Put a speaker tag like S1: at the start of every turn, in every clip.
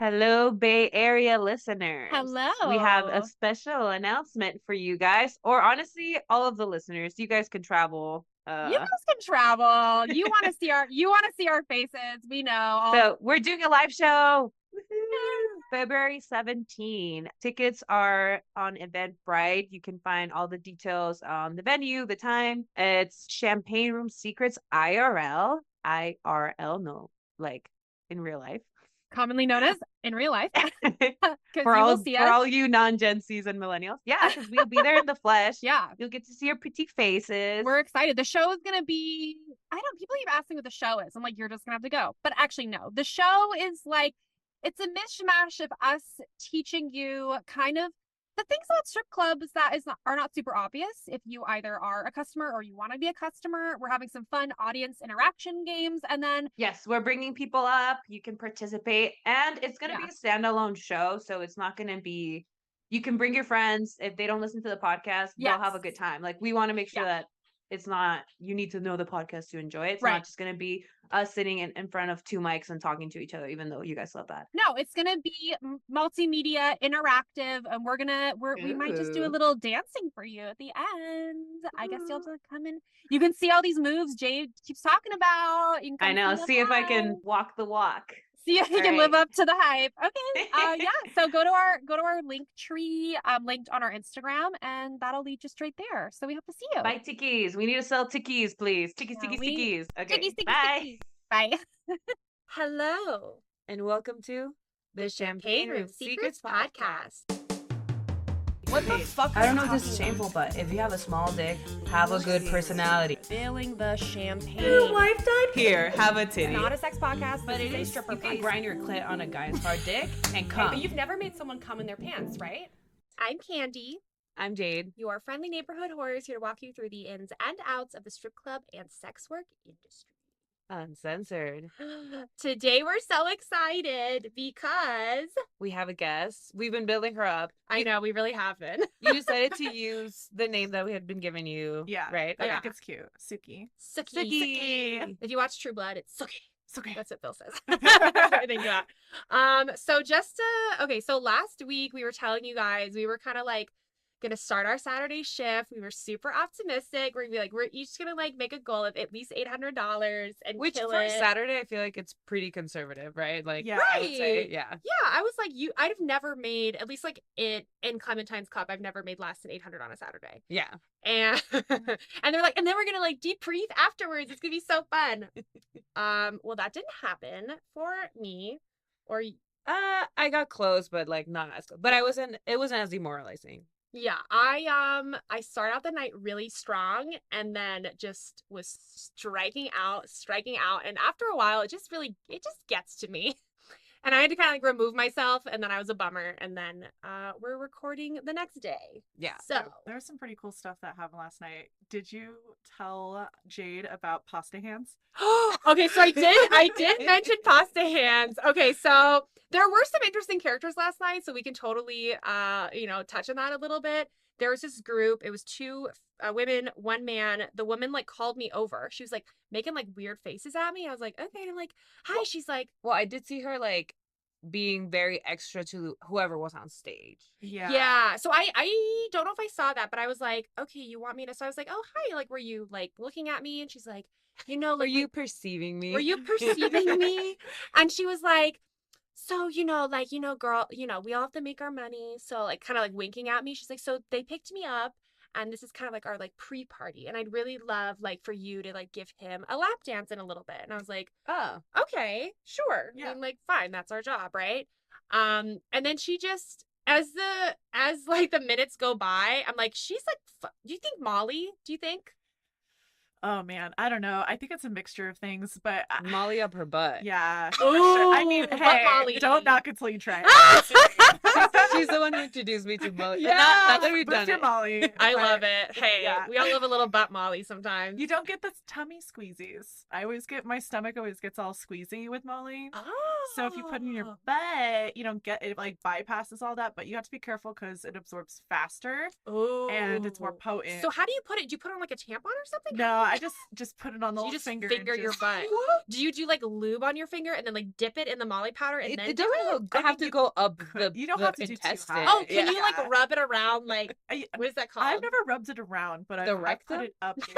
S1: Hello, Bay Area listeners. We have a
S2: Hello.
S1: special announcement for you guys, or honestly, all of the listeners. You guys can travel.
S2: You guys can travel. You want to see our faces. We know.
S1: So we're doing a live show. Woohoo! February 17. Tickets are on Eventbrite. You can find all the details on the venue, the time. It's Champagne Room Secrets IRL. IRL, no, like in real life.
S2: Commonly known as in real life.
S1: For
S2: you will see us.
S1: all you non-Gen Zs and millennials. Yeah, because we'll be there in the flesh.
S2: Yeah.
S1: You'll get to see our pretty faces.
S2: We're excited. The show is going to be, people keep asking what the show is. I'm like, you're just going to have to go. But actually, no. The show is like, it's a mishmash of us teaching you kind of the things about strip clubs that are not super obvious. If you either are a customer or you want to be a customer, we're having some fun audience interaction games. And then,
S1: yes, we're bringing people up. You can participate. And it's going to be a standalone show. So it's not going to be, you can bring your friends. If they don't listen to the podcast, they'll have a good time. Like, we want to make sure that it's not, you need to know the podcast to enjoy it. It's not just going to be us sitting in front of two mics and talking to each other, even though you guys love that.
S2: No, it's going to be multimedia, interactive, and we might just do a little dancing for you at the end. I guess you'll have to come in. You can see all these moves Jade keeps talking about.
S1: I know. See if I can walk the walk.
S2: See if you can live up to the hype. Okay. So go to our link tree, linked on our Instagram, and that'll lead you straight there. So we hope to see you.
S1: Buy tickies. We need to sell tickies, please. Tickies. Okay.
S2: Tickies.
S1: Bye.
S2: Bye.
S3: Hello,
S1: and welcome to
S3: the Champagne Room Secrets podcast.
S1: What the fuck? I don't know if this is shameful, but if you have a small dick, have a good personality.
S3: Feeling the champagne.
S1: Your wife died? Here, have a titty.
S3: It's not a sex podcast,
S1: but it is.
S3: Stripper
S1: You can grind your clit on a guy's hard dick and come.
S3: But you've never made someone come in their pants, right? I'm Candi.
S1: I'm Jade.
S3: Your friendly neighborhood whore is here to walk you through the ins and outs of the strip club and sex work industry.
S1: Uncensored.
S3: Today we're so excited because
S1: we have a guest. We've been building her up.
S3: I know, we really have been.
S1: You decided to use the name that we had been giving you.
S4: Yeah.
S1: Right?
S4: I think it's cute. Sookie.
S3: Sookie. If you watch True Blood, it's Sookie.
S4: Okay.
S3: That's what Phil says. I think that. So last week we were telling you guys we were kind of like gonna start our Saturday shift. We were super optimistic. We're gonna be like, we're each gonna like make a goal of at least $800 and
S1: which
S3: kill
S1: for
S3: it.
S1: Saturday I feel like it's pretty conservative, right? Like,
S3: yeah,
S1: I would say, yeah.
S3: I was like, I've never made, at least like it in Clementine's Cup, I've never made less than 800 on a Saturday.
S1: Yeah.
S3: And and they're like, and then we're gonna like debrief afterwards. It's gonna be so fun. Well, that didn't happen for me. Or
S1: I got close, but like not as close. But it wasn't as demoralizing.
S3: Yeah, I started out the night really strong and then just was striking out. And after a while, it just gets to me. And I had to kind of like remove myself, and then I was a bummer. And then we're recording the next day.
S1: Yeah.
S3: So
S4: there was some pretty cool stuff that happened last night. Did you tell Jade about pasta hands?
S3: Okay, so I did mention pasta hands. Okay, so there were some interesting characters last night, so we can totally touch on that a little bit. There was this group. It was two women, one man. The woman like called me over. She was like making like weird faces at me. I was like, okay. And I'm like, hi. She's like,
S1: well, I did see her like being very extra to whoever was on stage.
S3: Yeah. So I don't know if I saw that, but I was like, okay, you want me to? So I was like, oh, hi. Like, were you like looking at me? And she's like, like,
S1: were you perceiving me?
S3: Were you perceiving me? And she was like, so, girl, we all have to make our money. So like kind of like winking at me. She's like, so they picked me up and this is kind of like our like pre-party. And I'd really love like for you to like give him a lap dance in a little bit. And I was like, oh, okay, sure. Yeah. I'm like, fine, that's our job. Right. And then she just, as like the minutes go by, I'm like, she's like, do you think Molly? Do you think?
S4: Oh man, I don't know. I think it's a mixture of things, but
S1: Molly up her butt.
S4: Yeah.
S3: Oh,
S4: sure. I mean, hey,
S3: Molly.
S4: Don't knock it till you try it.
S5: She's the one who introduced me to Molly.
S2: Yeah.
S5: Not that we've
S4: Boost
S5: done
S4: your
S5: it.
S4: Molly.
S2: I
S4: but
S2: love it. Hey,
S4: yeah.
S2: we all love a little butt Molly sometimes.
S4: You don't get the tummy squeezies. My stomach always gets all squeezy with Molly.
S2: Oh.
S4: So if you put it in your butt, you don't get it, like bypasses all that, but you have to be careful because it absorbs faster and it's more potent.
S2: So how do you put it? Do you put it on like a tampon or something?
S4: No, I just put it on the
S2: You
S4: little
S2: just
S4: finger.
S2: finger
S4: and
S2: your
S4: just-
S2: butt. Do you do like lube on your finger and then like dip it in the Molly powder and then
S5: It
S2: dip
S5: doesn't
S4: I
S5: have
S4: mean,
S5: to go up the
S4: you don't
S5: the
S4: have to do too
S5: intestine.
S4: high.
S2: Oh, can
S5: Yeah.
S2: you like rub it around like what is that called?
S4: I've never rubbed it around, but
S5: The
S4: I've put
S5: rectum?
S4: it up.
S2: no,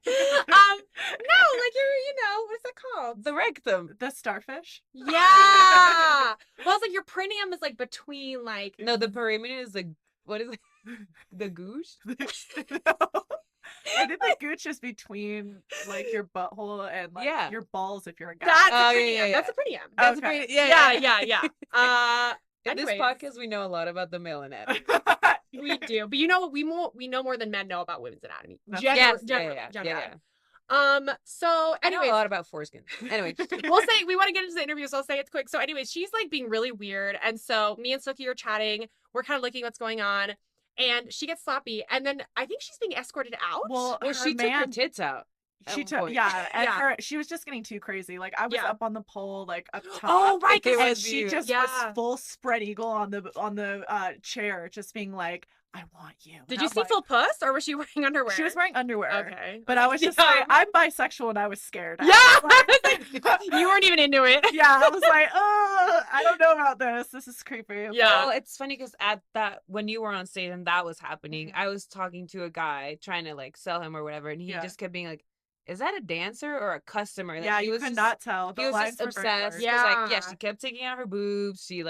S2: like what is that called?
S5: The rectum.
S4: The starfish.
S2: Yeah. Well, it's like your perineum is like between like
S5: No, the perimeter is the what is it? The gooch?
S4: I did the gooch is between like your butthole and like
S5: Yeah.
S4: your balls if you're a guy.
S2: that's
S5: Oh,
S2: a
S5: yeah,
S2: perineum.
S5: yeah, yeah.
S2: That's a perineum.
S5: That's
S4: Okay.
S5: pretty, yeah.
S2: Yeah.
S5: In this
S2: Anyways.
S5: podcast, we know a lot about the male anatomy.
S2: We do, but you know what? We know more than men know about women's anatomy.
S4: That's-
S5: Yes,
S2: Generally.
S5: yeah.
S2: So
S5: I know
S2: anyways,
S5: a lot about foreskin. Anyway,
S2: we'll say we want to get into the interview, so I'll say it quick. So, anyways, she's like being really weird, and so me and Sookie are chatting. We're kind of looking what's going on, and she gets sloppy, and then I think she's being escorted out.
S4: Well,
S5: well, she took her tits out. at
S4: She
S5: one
S4: took
S5: point.
S4: and she was just getting too crazy. Like I was
S2: Yeah.
S4: up on the pole, like up top.
S2: Oh, right, 'cause
S4: and
S5: was
S4: she
S5: you.
S4: just
S2: Yeah.
S4: was full spread eagle on the chair, just being like, "I want you."
S2: Did
S4: And
S2: you
S4: I'm
S2: see
S4: like-
S2: full puss, or was she wearing underwear?
S4: She was wearing underwear.
S2: Okay.
S4: But I was just
S2: Yeah.
S4: like, I'm bisexual, and I was scared.
S2: Yeah,
S4: I was like,
S2: you weren't even into it.
S4: yeah, I was like, oh, I don't know about this. This is creepy.
S2: Yeah.
S5: Well, it's funny because at that when you were on stage and that was happening, I was talking to a guy trying to like sell him or whatever, and he
S4: Yeah.
S5: just kept being like, "Is that a dancer or a customer?" Like,
S4: Yeah,
S5: he
S4: you
S5: was
S4: could
S5: just,
S4: not tell.
S5: He
S4: The
S5: was
S4: lines
S5: just
S4: were very
S5: obsessed.
S4: blurred.
S5: 'Cause, like,
S2: Yeah.
S5: she kept taking out her boobs. She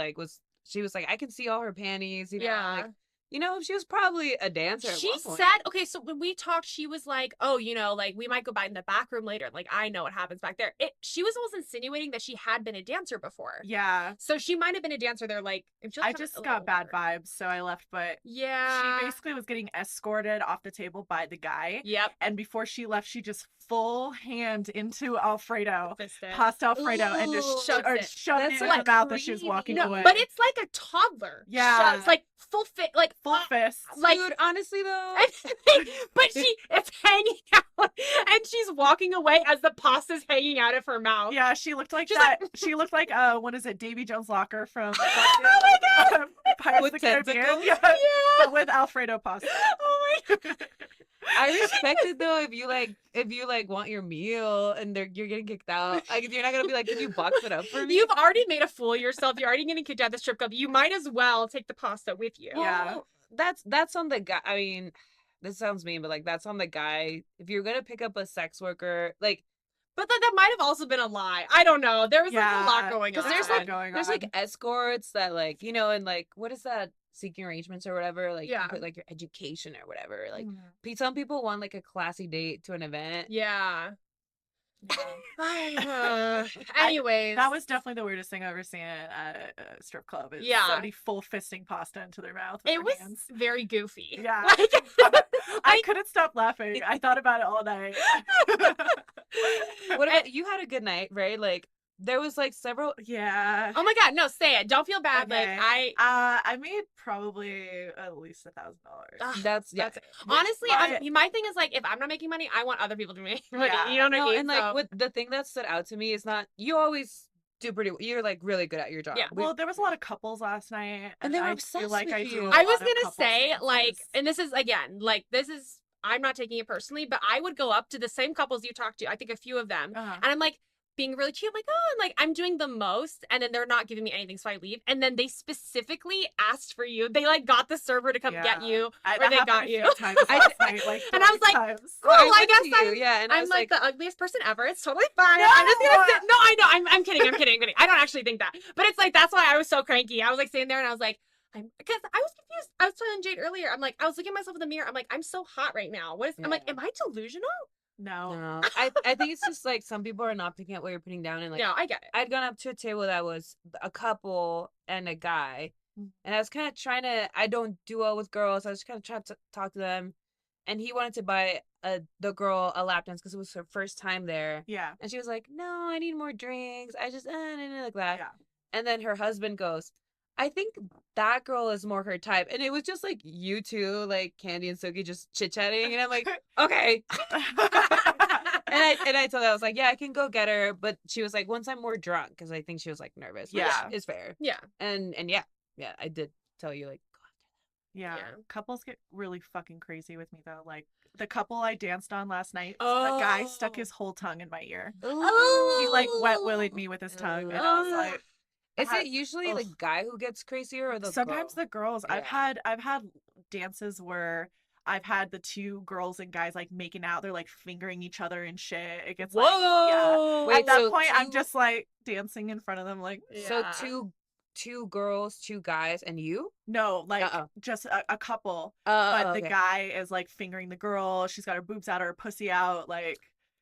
S5: was like, I can see all her panties. You know,
S2: Yeah.
S5: like, she was probably a dancer. At
S2: She
S5: one point.
S2: said, okay, so when we talked, she was like, oh, like we might go by in the back room later. Like, I know what happens back there. She was almost insinuating that she had been a dancer before.
S4: Yeah.
S2: So she might have been a dancer there. Like, if she
S4: I
S2: looked
S4: just
S2: a
S4: got
S2: little
S4: bad
S2: older.
S4: vibes, so I left. But
S2: Yeah.
S4: she basically was getting escorted off the table by the guy.
S2: Yep.
S4: And before she left, she just full hand into Alfredo,
S2: Fisted.
S4: pasta Alfredo, and just
S2: Ooh.
S4: shoved
S2: Shoved
S4: it
S5: That's,
S4: in
S5: like,
S4: her mouth as she was
S5: creepy.
S4: walking
S2: No,
S4: away.
S2: but it's like a toddler.
S4: Yeah.
S2: It's like full fit, like
S4: full fist.
S2: like-
S5: Dude, honestly though,
S2: but it's hanging out, and she's walking away as the pasta's hanging out of her mouth.
S4: Yeah, she looked like
S2: She's
S4: that. She looked like what is it, Davy Jones' locker from
S2: Oh my God.
S4: Pirates
S5: With
S4: of the Caribbean?
S5: tentacles?
S4: Yeah,
S2: Yeah.
S4: but with Alfredo pasta.
S2: Oh my God.
S5: I respect it though. If you want your meal and you're getting kicked out, like you're not gonna be like, can you box it up for me?
S2: You've already made a fool of yourself. You're already getting kicked out of the strip club. You might as well take the pasta with you.
S4: Yeah.
S5: Well, that's on the guy. I mean, this sounds mean, but like that's on the guy. If you're gonna pick up a sex worker, like
S2: But that might have also been a lie. I don't know. There was like a lot going on.
S5: because there's like
S4: going
S5: there's
S4: on.
S5: like escorts that like and like what is that, seeking arrangements or whatever, like
S2: Yeah.
S5: you put like your education or whatever, like
S4: Mhm.
S5: some people want like a classy date to an event.
S2: Yeah.
S4: Yeah.
S2: Anyways.
S4: That was definitely the weirdest thing I've ever seen at a strip club. Is
S2: Yeah.
S4: somebody full fisting pasta into their mouth. With
S2: It
S4: their
S2: was
S4: hands.
S2: very goofy.
S4: Yeah.
S2: Like,
S4: I couldn't stop laughing. I thought about it all night.
S5: What about you? Had a good night, right? Like there was like several.
S4: Yeah.
S2: oh my God, no, say it. Don't feel bad.
S4: Okay.
S2: Like
S4: I made probably at least $1,000.
S2: Ugh,
S5: That's yeah.
S2: that's honestly,
S4: But-
S2: my thing is like, if I'm not making money, I want other people to make money.
S4: Yeah.
S2: You know what I
S5: No,
S2: mean?
S5: and like
S2: So-
S5: what the thing that stood out to me is not you always do pretty. You're like really good at your job.
S2: Yeah.
S4: Well, there was a lot of couples last night,
S5: And they were
S4: I
S5: obsessed
S4: feel like
S5: with
S4: I
S5: you.
S4: do. a
S2: I was
S4: lot of
S2: gonna
S4: couples
S2: say, like,
S4: dances.
S2: and this is again, like, this is, I'm not taking it personally, but I would go up to the same couples you talked to, I think a few of them,
S4: Uh-huh.
S2: and I'm like, being really cute, I'm like, oh, and like, I'm doing the most, and then they're not giving me anything, so I leave, and then they specifically asked for you. They like got the server to come get
S4: Yeah.
S2: you,
S4: That
S2: or they
S4: happened
S2: got
S4: a few
S2: you.
S4: times last night, like
S2: And I was
S4: 3
S2: like,
S4: times.
S2: cool, I
S5: went
S2: guess
S5: to you, yeah, and I
S2: I'm
S5: was
S2: like the ugliest person ever. It's totally fine. I'm just gonna
S4: No!
S2: sit. No, I know. I'm kidding. I'm kidding. I don't actually think that. But it's like that's why I was so cranky. I was like sitting there and I was like, because I was confused. I was telling Jade earlier. I'm like, I was looking at myself in the mirror. I'm like, I'm so hot right now. What is? I'm like,
S5: Yeah.
S2: am I delusional?
S4: No.
S5: No, I think it's just like some people are not picking up what you're putting down, and like
S2: No, I get it.
S5: I'd gone up to a table that was a couple and a guy, and I was kind of trying to. I don't do well with girls. I was kind of trying to talk to them, and he wanted to buy the girl a lap dance because it was her first time there,
S4: Yeah.
S5: and she was like, "No, I need more drinks. I just like that."
S4: Yeah.
S5: And then her husband goes, I think that girl is more her type. And it was just like you two, like Candi and Sookie just chit-chatting. And I'm like, okay. And I told her, I was like, yeah, I can go get her. But she was like, once I'm more drunk, because I think she was like nervous. Which is fair.
S2: Yeah.
S5: And yeah, I did tell you, like, go
S4: Yeah.
S2: Yeah.
S4: Couples get really fucking crazy with me though. Like the couple I danced on last night, the guy stuck his whole tongue in my ear.
S5: after that.
S4: He like wet willied me with his tongue, and I was like,
S5: Is it usually the guy who gets crazier or the
S4: sometimes
S5: girl?
S4: the girls?
S5: Yeah.
S4: I've had dances where I've had the two girls and guys like making out. They're like fingering each other and shit. It gets like, yeah.
S5: Wait,
S4: At that
S5: so
S4: point, I'm
S5: two-
S4: just like dancing in front of them, like
S5: So two girls, two guys, and you?
S4: no, like just a couple. But the guy is like fingering the girl. She's got her boobs out, her pussy out, like.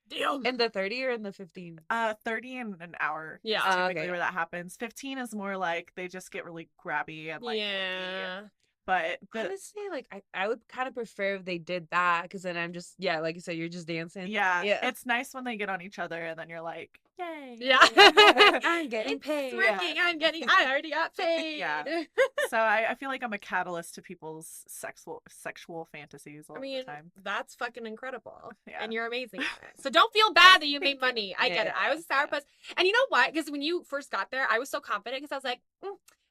S2: Damn.
S5: In the 30 or in the 15?
S4: 30 in an hour.
S2: Yeah.
S4: Is typically
S5: Okay.
S4: where that happens. 15 is more like they just get really grabby and like.
S2: Yeah.
S4: But
S5: Honestly, like I would kind of prefer if they did that, because then I'm just like you said, you're just dancing.
S4: yeah,
S5: Yeah.
S4: it's nice when they get on each other and then you're like, yay.
S2: Yeah.
S5: I'm getting
S2: It's
S5: paid.
S2: working. I already got paid.
S4: Yeah. So I feel like I'm a catalyst to people's sexual fantasies all
S2: I mean,
S4: the time.
S2: that's fucking incredible.
S4: Yeah.
S2: And you're amazing at it. So don't feel bad that you made money. I get it. I
S5: Yeah.
S2: was a sourpuss. And you know what? Because when you first got there, I was so confident because I was like,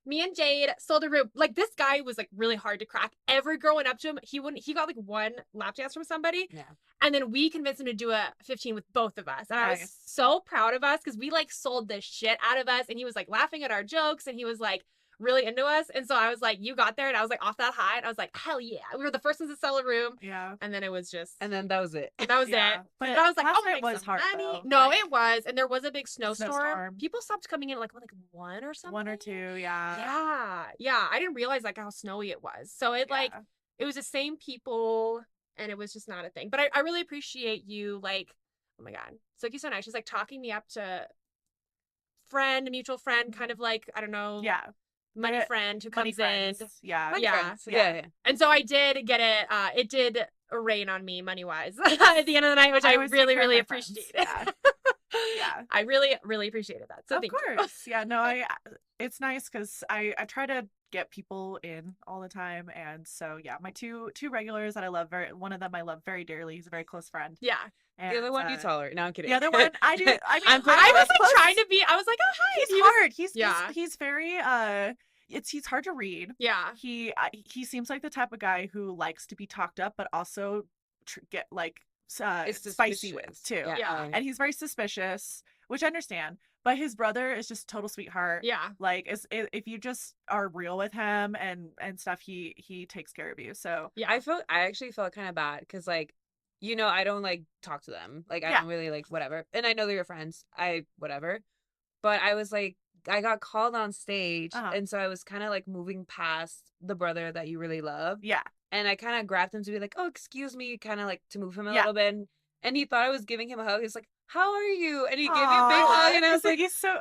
S2: me and Jade sold a room. Like, this guy was like really hard to crack. Every girl went up to him. He got like one lap dance from somebody.
S5: Yeah.
S2: And then we convinced him to do a 15 with both of us. And I was
S4: Nice.
S2: so proud of us because we like sold the shit out of us. And he was like laughing at our jokes and he was like really into us. And so I was like, you got there. And I was like off that high. And I was like, hell yeah. We were the first ones to sell a room.
S4: Yeah.
S2: And then it was just.
S5: And then that was it.
S2: That was
S4: Yeah.
S2: it.
S4: But
S2: And I was like,
S4: last
S2: oh,
S4: night
S2: it
S4: was hard,
S2: money.
S4: though.
S2: No,
S4: Like,
S2: it was. And there was a big snowstorm.
S4: Snowstorm.
S2: People stopped coming in like 1 or something.
S4: 1 or 2, yeah.
S2: Yeah. Yeah. I didn't realize like how snowy it was. So it like,
S4: Yeah.
S2: it was the same people and it was just not a thing. But I really appreciate you like, oh my God. Sookie's so nice. She's like talking me up to a mutual friend, kind of like, I don't know.
S4: Yeah.
S2: Money
S4: Like,
S2: friend who
S4: Money
S2: comes in.
S4: friends. Yeah.
S5: My
S2: Yeah.
S5: friends.
S4: Yeah.
S5: Yeah.
S2: And so I did get it. It did rain on me money wise at the end of the night, which I
S4: always take
S2: really,
S4: care of
S2: really
S4: my friends.
S2: appreciated.
S4: Yeah. Yeah.
S2: I really, really appreciated that. So
S4: Of
S2: thank you.
S4: course. Yeah, no, it's nice because I try to get people in all the time. And so yeah, my two regulars that I love one of them I love very dearly. He's a very close friend.
S2: Yeah.
S4: And,
S5: The other one you tolerate. No, I'm kidding.
S4: The other one I do. I mean,
S5: I'm pretty
S2: I was
S4: close.
S2: like trying to be, I was like, oh, hi.
S4: He's
S2: And he was-
S4: hard. He's very he's hard to read.
S2: Yeah.
S4: He seems like the type of guy who likes to be talked up, but also get like
S5: It's
S4: spicy
S5: suspicious.
S4: with too.
S2: Yeah.
S4: And he's very suspicious, which I understand. But his brother is just total sweetheart.
S2: Yeah.
S4: Like if you just are real with him and stuff, he takes care of you. So
S2: Yeah.
S5: I actually felt kind of bad because, like, you know, I don't like talk to them. Like, I
S4: Yeah.
S5: don't really like whatever. And I know they're your friends. Whatever. But I was like, I got called on stage, and so I was kind of like moving past the brother that you really love.
S4: yeah.
S5: And I kind of grabbed him to be like, oh, excuse me, kind of like to move him a
S4: Yeah.
S5: little bit. And he thought I was giving him a hug. He's like, how are you? And he gave me a big
S4: Aw,
S5: hug. And I was like,
S4: he's so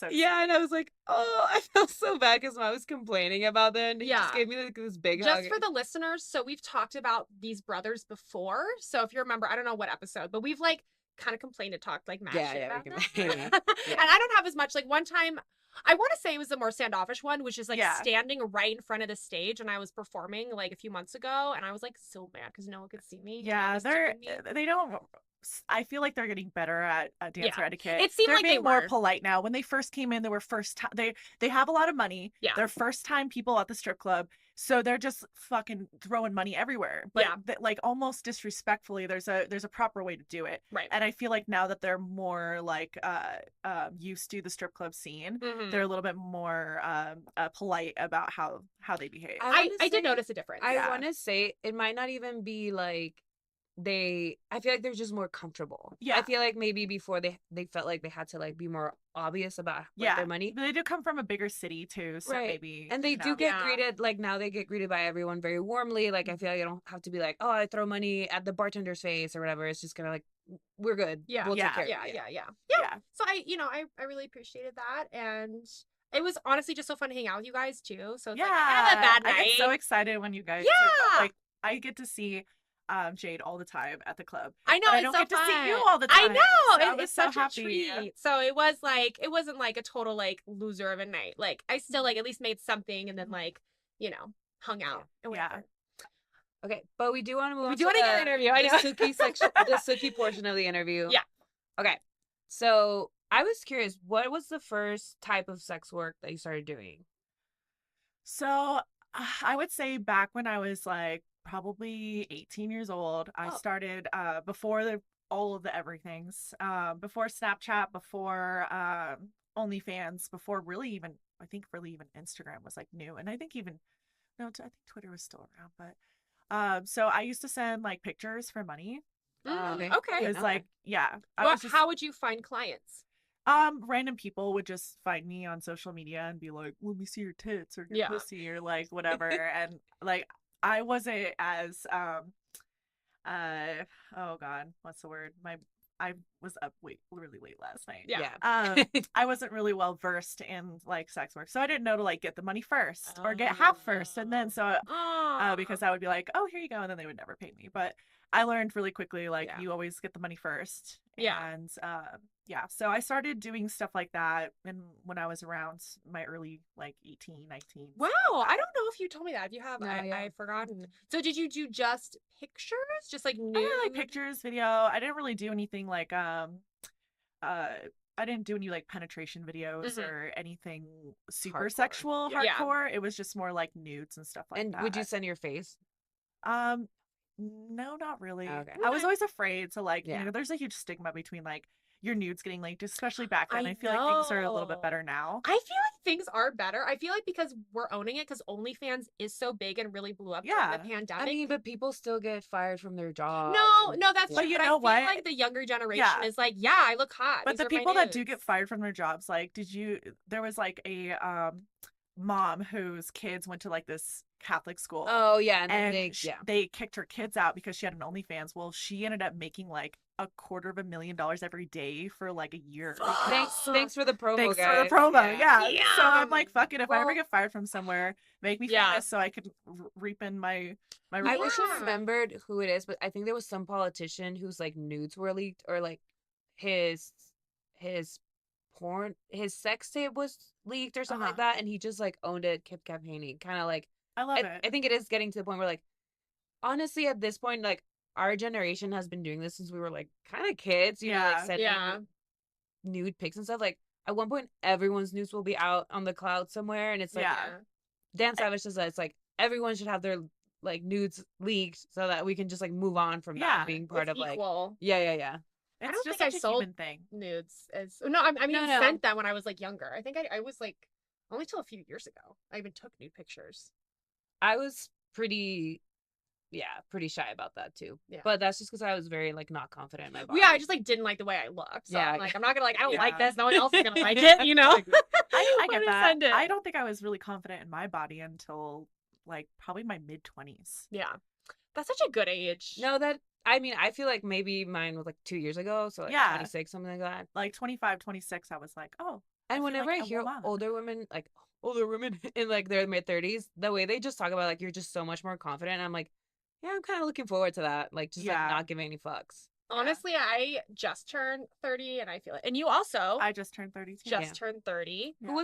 S5: yeah. And I was like, oh, I felt so bad because I was complaining about that. And he just
S2: Yeah.
S5: gave me like this big
S2: Just
S5: hug.
S2: for the listeners, so we've talked about these brothers before. So if you remember, I don't know what episode, but we've like kind of complained and talked like mad
S5: Yeah,
S2: shit
S5: yeah,
S2: about
S5: we
S2: them.
S5: can-
S2: And I don't have as much. Like one time, I want to say it was the more standoffish one, which is like
S4: Yeah.
S2: standing right in front of the stage, and I was performing like a few months ago, and I was like so mad because no one could see me.
S4: Yeah,
S2: They
S4: they don't. I feel like they're getting better at dancer etiquette.
S2: It seemed
S4: they're
S2: like they
S4: being more
S2: were.
S4: polite now. When they first came in, they were first time. They have a lot of money.
S2: Yeah.
S4: They're first time people at the strip club, so they're just fucking throwing money everywhere. But
S2: Yeah.
S4: like almost disrespectfully, there's a proper way to do it.
S2: Right.
S4: And I feel like now that they're more like used to the strip club scene,
S2: Mhm.
S4: they're a little bit more polite about how they behave.
S2: I
S5: wanna
S2: did
S5: say-
S2: notice a difference.
S5: I
S4: Yeah.
S5: want to say it might not even be like I feel like they're just more comfortable.
S4: Yeah.
S5: I feel like maybe before they felt like they had to like be more obvious about like,
S4: Yeah.
S5: their money.
S4: But they do come from a bigger city too, so
S5: Right.
S4: maybe
S5: And they
S4: you
S5: do
S4: know.
S5: get
S2: Yeah.
S5: greeted, like now they get greeted by everyone very warmly. Like I feel like you don't have to be like, oh, I throw money at the bartender's face or whatever. It's just kind of like, we're good.
S2: Yeah.
S5: We'll
S4: Yeah.
S5: take care
S2: yeah,
S5: of you.
S2: yeah.
S4: Yeah.
S2: So I really appreciated that, and it was honestly just so fun to hang out with you guys too. So it's like I have a bad
S4: I
S2: night.
S4: get so excited when you guys
S2: Yeah.
S4: like I get to see Jade all the time at the club.
S3: I know,
S4: but I
S3: it's
S4: don't
S3: so
S4: get to see
S3: fun.
S4: you all the
S3: I
S4: time.
S3: know,
S4: So I was
S3: it's
S4: so
S3: such
S4: happy.
S3: a treat. So it was like, it wasn't like a total like loser of a night. Like I still like at least made something and then like, hung out and
S4: Yeah.
S3: whatever.
S5: Okay, but we do want to move on
S3: do want to get an interview. I know.
S5: the Sookie section, the Sookie portion of the interview.
S3: Yeah.
S5: Okay, so I was curious, what was the first type of sex work that you started doing?
S4: So I would say back when I was like probably 18 years old, I started before all of the everythings, before Snapchat, before OnlyFans, before really even Instagram was like new, and I think I think Twitter was still around, but so I used to send like pictures for money.
S3: Okay.
S4: It was like, yeah.
S3: How would you find clients?
S4: Random people would just find me on social media and be like, let me see your tits or your pussy or like whatever. And like, I wasn't as, oh God, what's the word? I was up really late last night.
S5: Yeah.
S4: I wasn't really well versed in like sex work, so I didn't know to like get the money first or get half first, and then because I would be like, oh, here you go, and then they would never pay me. But I learned really quickly, like you always get the money first. And so I started doing stuff like that when I was around my early like 18, 19.
S3: Wow, I don't know if you told me that. If you have,
S5: No,
S3: I've forgotten. So did you do just pictures, just like nude?
S4: I did like pictures, video. I didn't really do anything like I didn't do any like penetration videos or anything super
S5: Hardcore.
S4: sexual, hardcore. It was just more like nudes and stuff like that.
S5: And would you send your face?
S4: No, not really.
S5: Okay.
S4: I was always afraid to like, there's a huge stigma between like your nudes getting leaked, especially back then. I feel like things are a little bit better now.
S3: I feel like things are better. I feel like because we're owning it, because OnlyFans is so big and really blew up during the pandemic.
S5: I mean, but people still get fired from their jobs.
S3: No, that's true.
S4: But you
S3: know
S4: what?
S3: I feel like the younger generation is like, I look hot.
S4: But the people that do get fired from their jobs, like, there was like a mom whose kids went to like this Catholic school.
S5: Oh yeah, and
S4: they kicked her kids out because she had an OnlyFans. Well, she ended up making like $250,000 every day for like a year.
S5: Thanks for the promo,
S4: Thanks
S5: guys.
S4: for the promo, yeah. So I'm like, fuck it. If I ever get fired from somewhere, make me famous so I could reap in my
S5: I wish I remembered who it is, but I think there was some politician whose like nudes were leaked, or like his sex tape was leaked or something like that, and he just like owned it, kept campaigning, kind of like.
S4: I love it.
S5: I think it is getting to the point where like, honestly, at this point, like our generation has been doing this since we were like kind of kids, you know, like sending nude pics and stuff. Like at one point, everyone's nudes will be out on the cloud somewhere, and it's like Dan Savage says that it's like everyone should have their like nudes leaked so that we can just like move on from that being part of
S3: equal.
S5: like yeah.
S3: I don't think I sold thing. Nudes as I mean sent them when I was like younger. I think I was like only till a few years ago I even took nude pictures.
S5: I was pretty shy about that too. Yeah. But that's just because I was very like not confident in my body.
S3: Yeah, I just like didn't like the way I looked. So I'm like, I'm not gonna like I don't like this. No one else is gonna like it, you know?
S4: I get that. I don't think I was really confident in my body until like probably my mid-20s.
S3: Yeah. That's such a good age.
S5: No, I mean, I feel like maybe mine was like 2 years ago, so like 26, something like that.
S4: Like 25, 26, I was like, oh.
S5: And whenever I hear older women in like their mid-30s, the way they just talk about like you're just so much more confident, and I'm like, yeah, I'm kind of looking forward to that. Like just like not giving any fucks.
S3: Honestly, I just turned 30, and I feel it. And you also.
S4: I just turned 30 too.
S3: Turned 30.
S5: Yeah.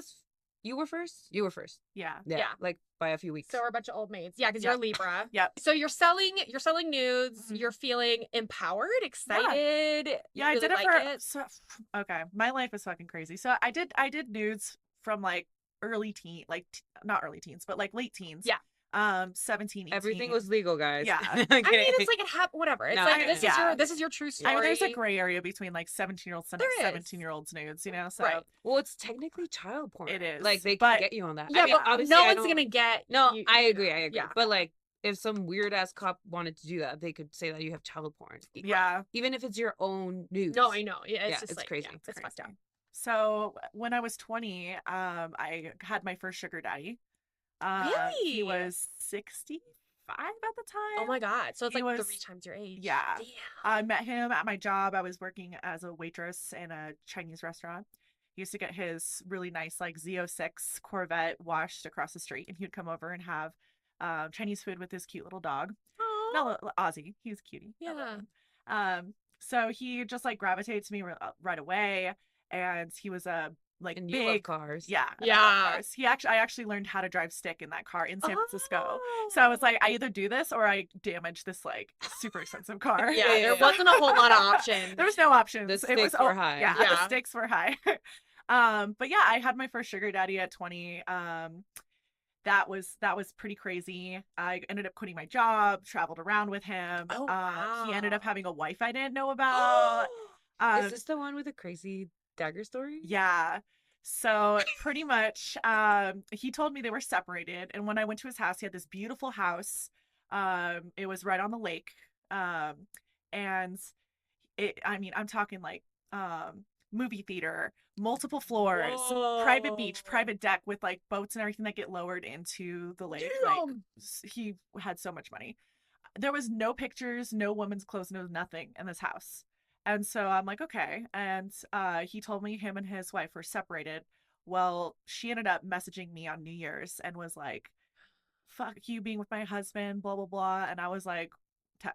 S5: You were first? You were first.
S4: Yeah.
S5: Like by a few weeks.
S3: So we're a bunch of old maids. Yeah, because you're a Libra.
S4: Yep.
S3: So you're selling nudes. Mm-hmm. You're feeling empowered, excited.
S4: Yeah, I did it for okay. My life is fucking crazy. So I did nudes from like early teen, like not early teens, but like late teens.
S3: Yeah.
S4: 17, 18.
S5: Everything was legal, guys.
S4: Yeah.
S3: I mean, it's like whatever. It's this is your true story.
S4: I mean, there's a gray area between like 17-year-olds sending 17-year-olds nudes, you know? So
S5: well, it's technically child porn.
S4: It is.
S5: Like they can get you on that.
S3: Yeah,
S5: I mean,
S3: but no one's gonna get
S5: I agree.
S3: Yeah.
S5: But like if some weird ass cop wanted to do that, they could say that you have child porn.
S4: Yeah.
S5: Even if it's your own nudes.
S3: No, I know. Yeah, it's just
S5: it's
S3: like,
S5: crazy.
S3: Yeah, it's fucked up.
S4: So when I was 20, I had my first sugar daddy.
S3: Really?
S4: He was 65 at the time.
S3: Oh my god! So it's like 3 times your age.
S4: Yeah.
S3: Damn.
S4: I met him at my job. I was working as a waitress in a Chinese restaurant. He used to get his really nice like Z06 Corvette washed across the street, and he would come over and have Chinese food with his cute little dog. No, Ozzy. He's a cutie.
S3: Yeah.
S4: So he just like gravitated to me right away, and he was a like
S5: And
S4: big
S5: you love cars.
S4: Yeah.
S3: Yeah.
S4: I love cars. I actually learned how to drive stick in that car in San Francisco. So I was like, I either do this or I damage this like super expensive car.
S3: Yeah, there wasn't a whole lot of options.
S4: There was no options.
S5: The stakes were high.
S4: Yeah,
S3: Yeah.
S4: the stakes were high. But yeah, I had my first sugar daddy at 20. That was pretty crazy. I ended up quitting my job, traveled around with him.
S3: Oh, wow.
S4: He ended up having a wife I didn't know about.
S5: Is this the one with the crazy dagger story?
S4: Yeah. So pretty much, he told me they were separated, and when I went to his house, he had this beautiful house. It was right on the lake. And I'm talking like movie theater, multiple floors, private beach, private deck with like boats and everything that get lowered into the lake. Like he had so much money. There was no pictures, no women's clothes, no nothing in this house. And so I'm like, okay. And he told me him and his wife were separated. Well, she ended up messaging me on New Year's and was like, fuck you being with my husband, blah, blah, blah. And I was like,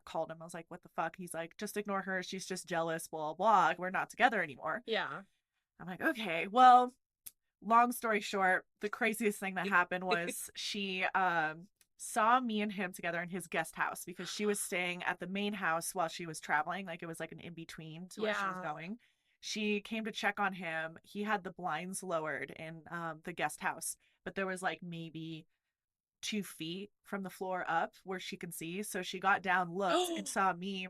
S4: called him. I was like, what the fuck? He's like, just ignore her. She's just jealous, blah, blah. We're not together anymore.
S3: Yeah.
S4: I'm like, okay. Well, long story short, the craziest thing that happened was she saw me and him together in his guest house because she was staying at the main house while she was traveling. Like it was like an in-between to where she was going. She came to check on him. He had the blinds lowered in the guest house, but there was like maybe 2 feet from the floor up where she could see. So she got down, looked, and saw me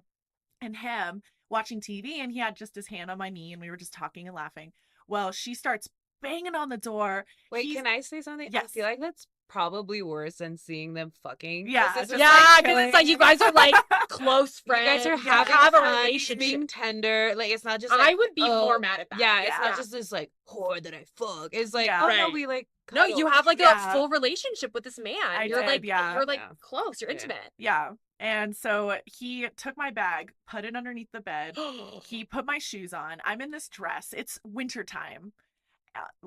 S4: and him watching TV, and he had just his hand on my knee, and we were just talking and laughing. Well, she starts banging on the door.
S5: Wait, can I say something?
S4: Yes.
S5: I feel like that's probably worse than seeing them fucking.
S4: Yeah,
S5: because
S3: it's like you guys are like close friends.
S5: You guys are
S3: having
S5: having
S3: a
S5: fun,
S3: relationship.
S5: being tender. Like it's not just. Like,
S3: I would be more mad at that.
S5: Yeah, it's not just this like whore that I fuck. It's like no,
S3: Right.
S5: we like.
S3: No, you have like a full relationship with this man. You're like close. You're intimate.
S4: Yeah. And so he took my bag, put it underneath the bed. He put my shoes on. I'm in this dress. It's wintertime.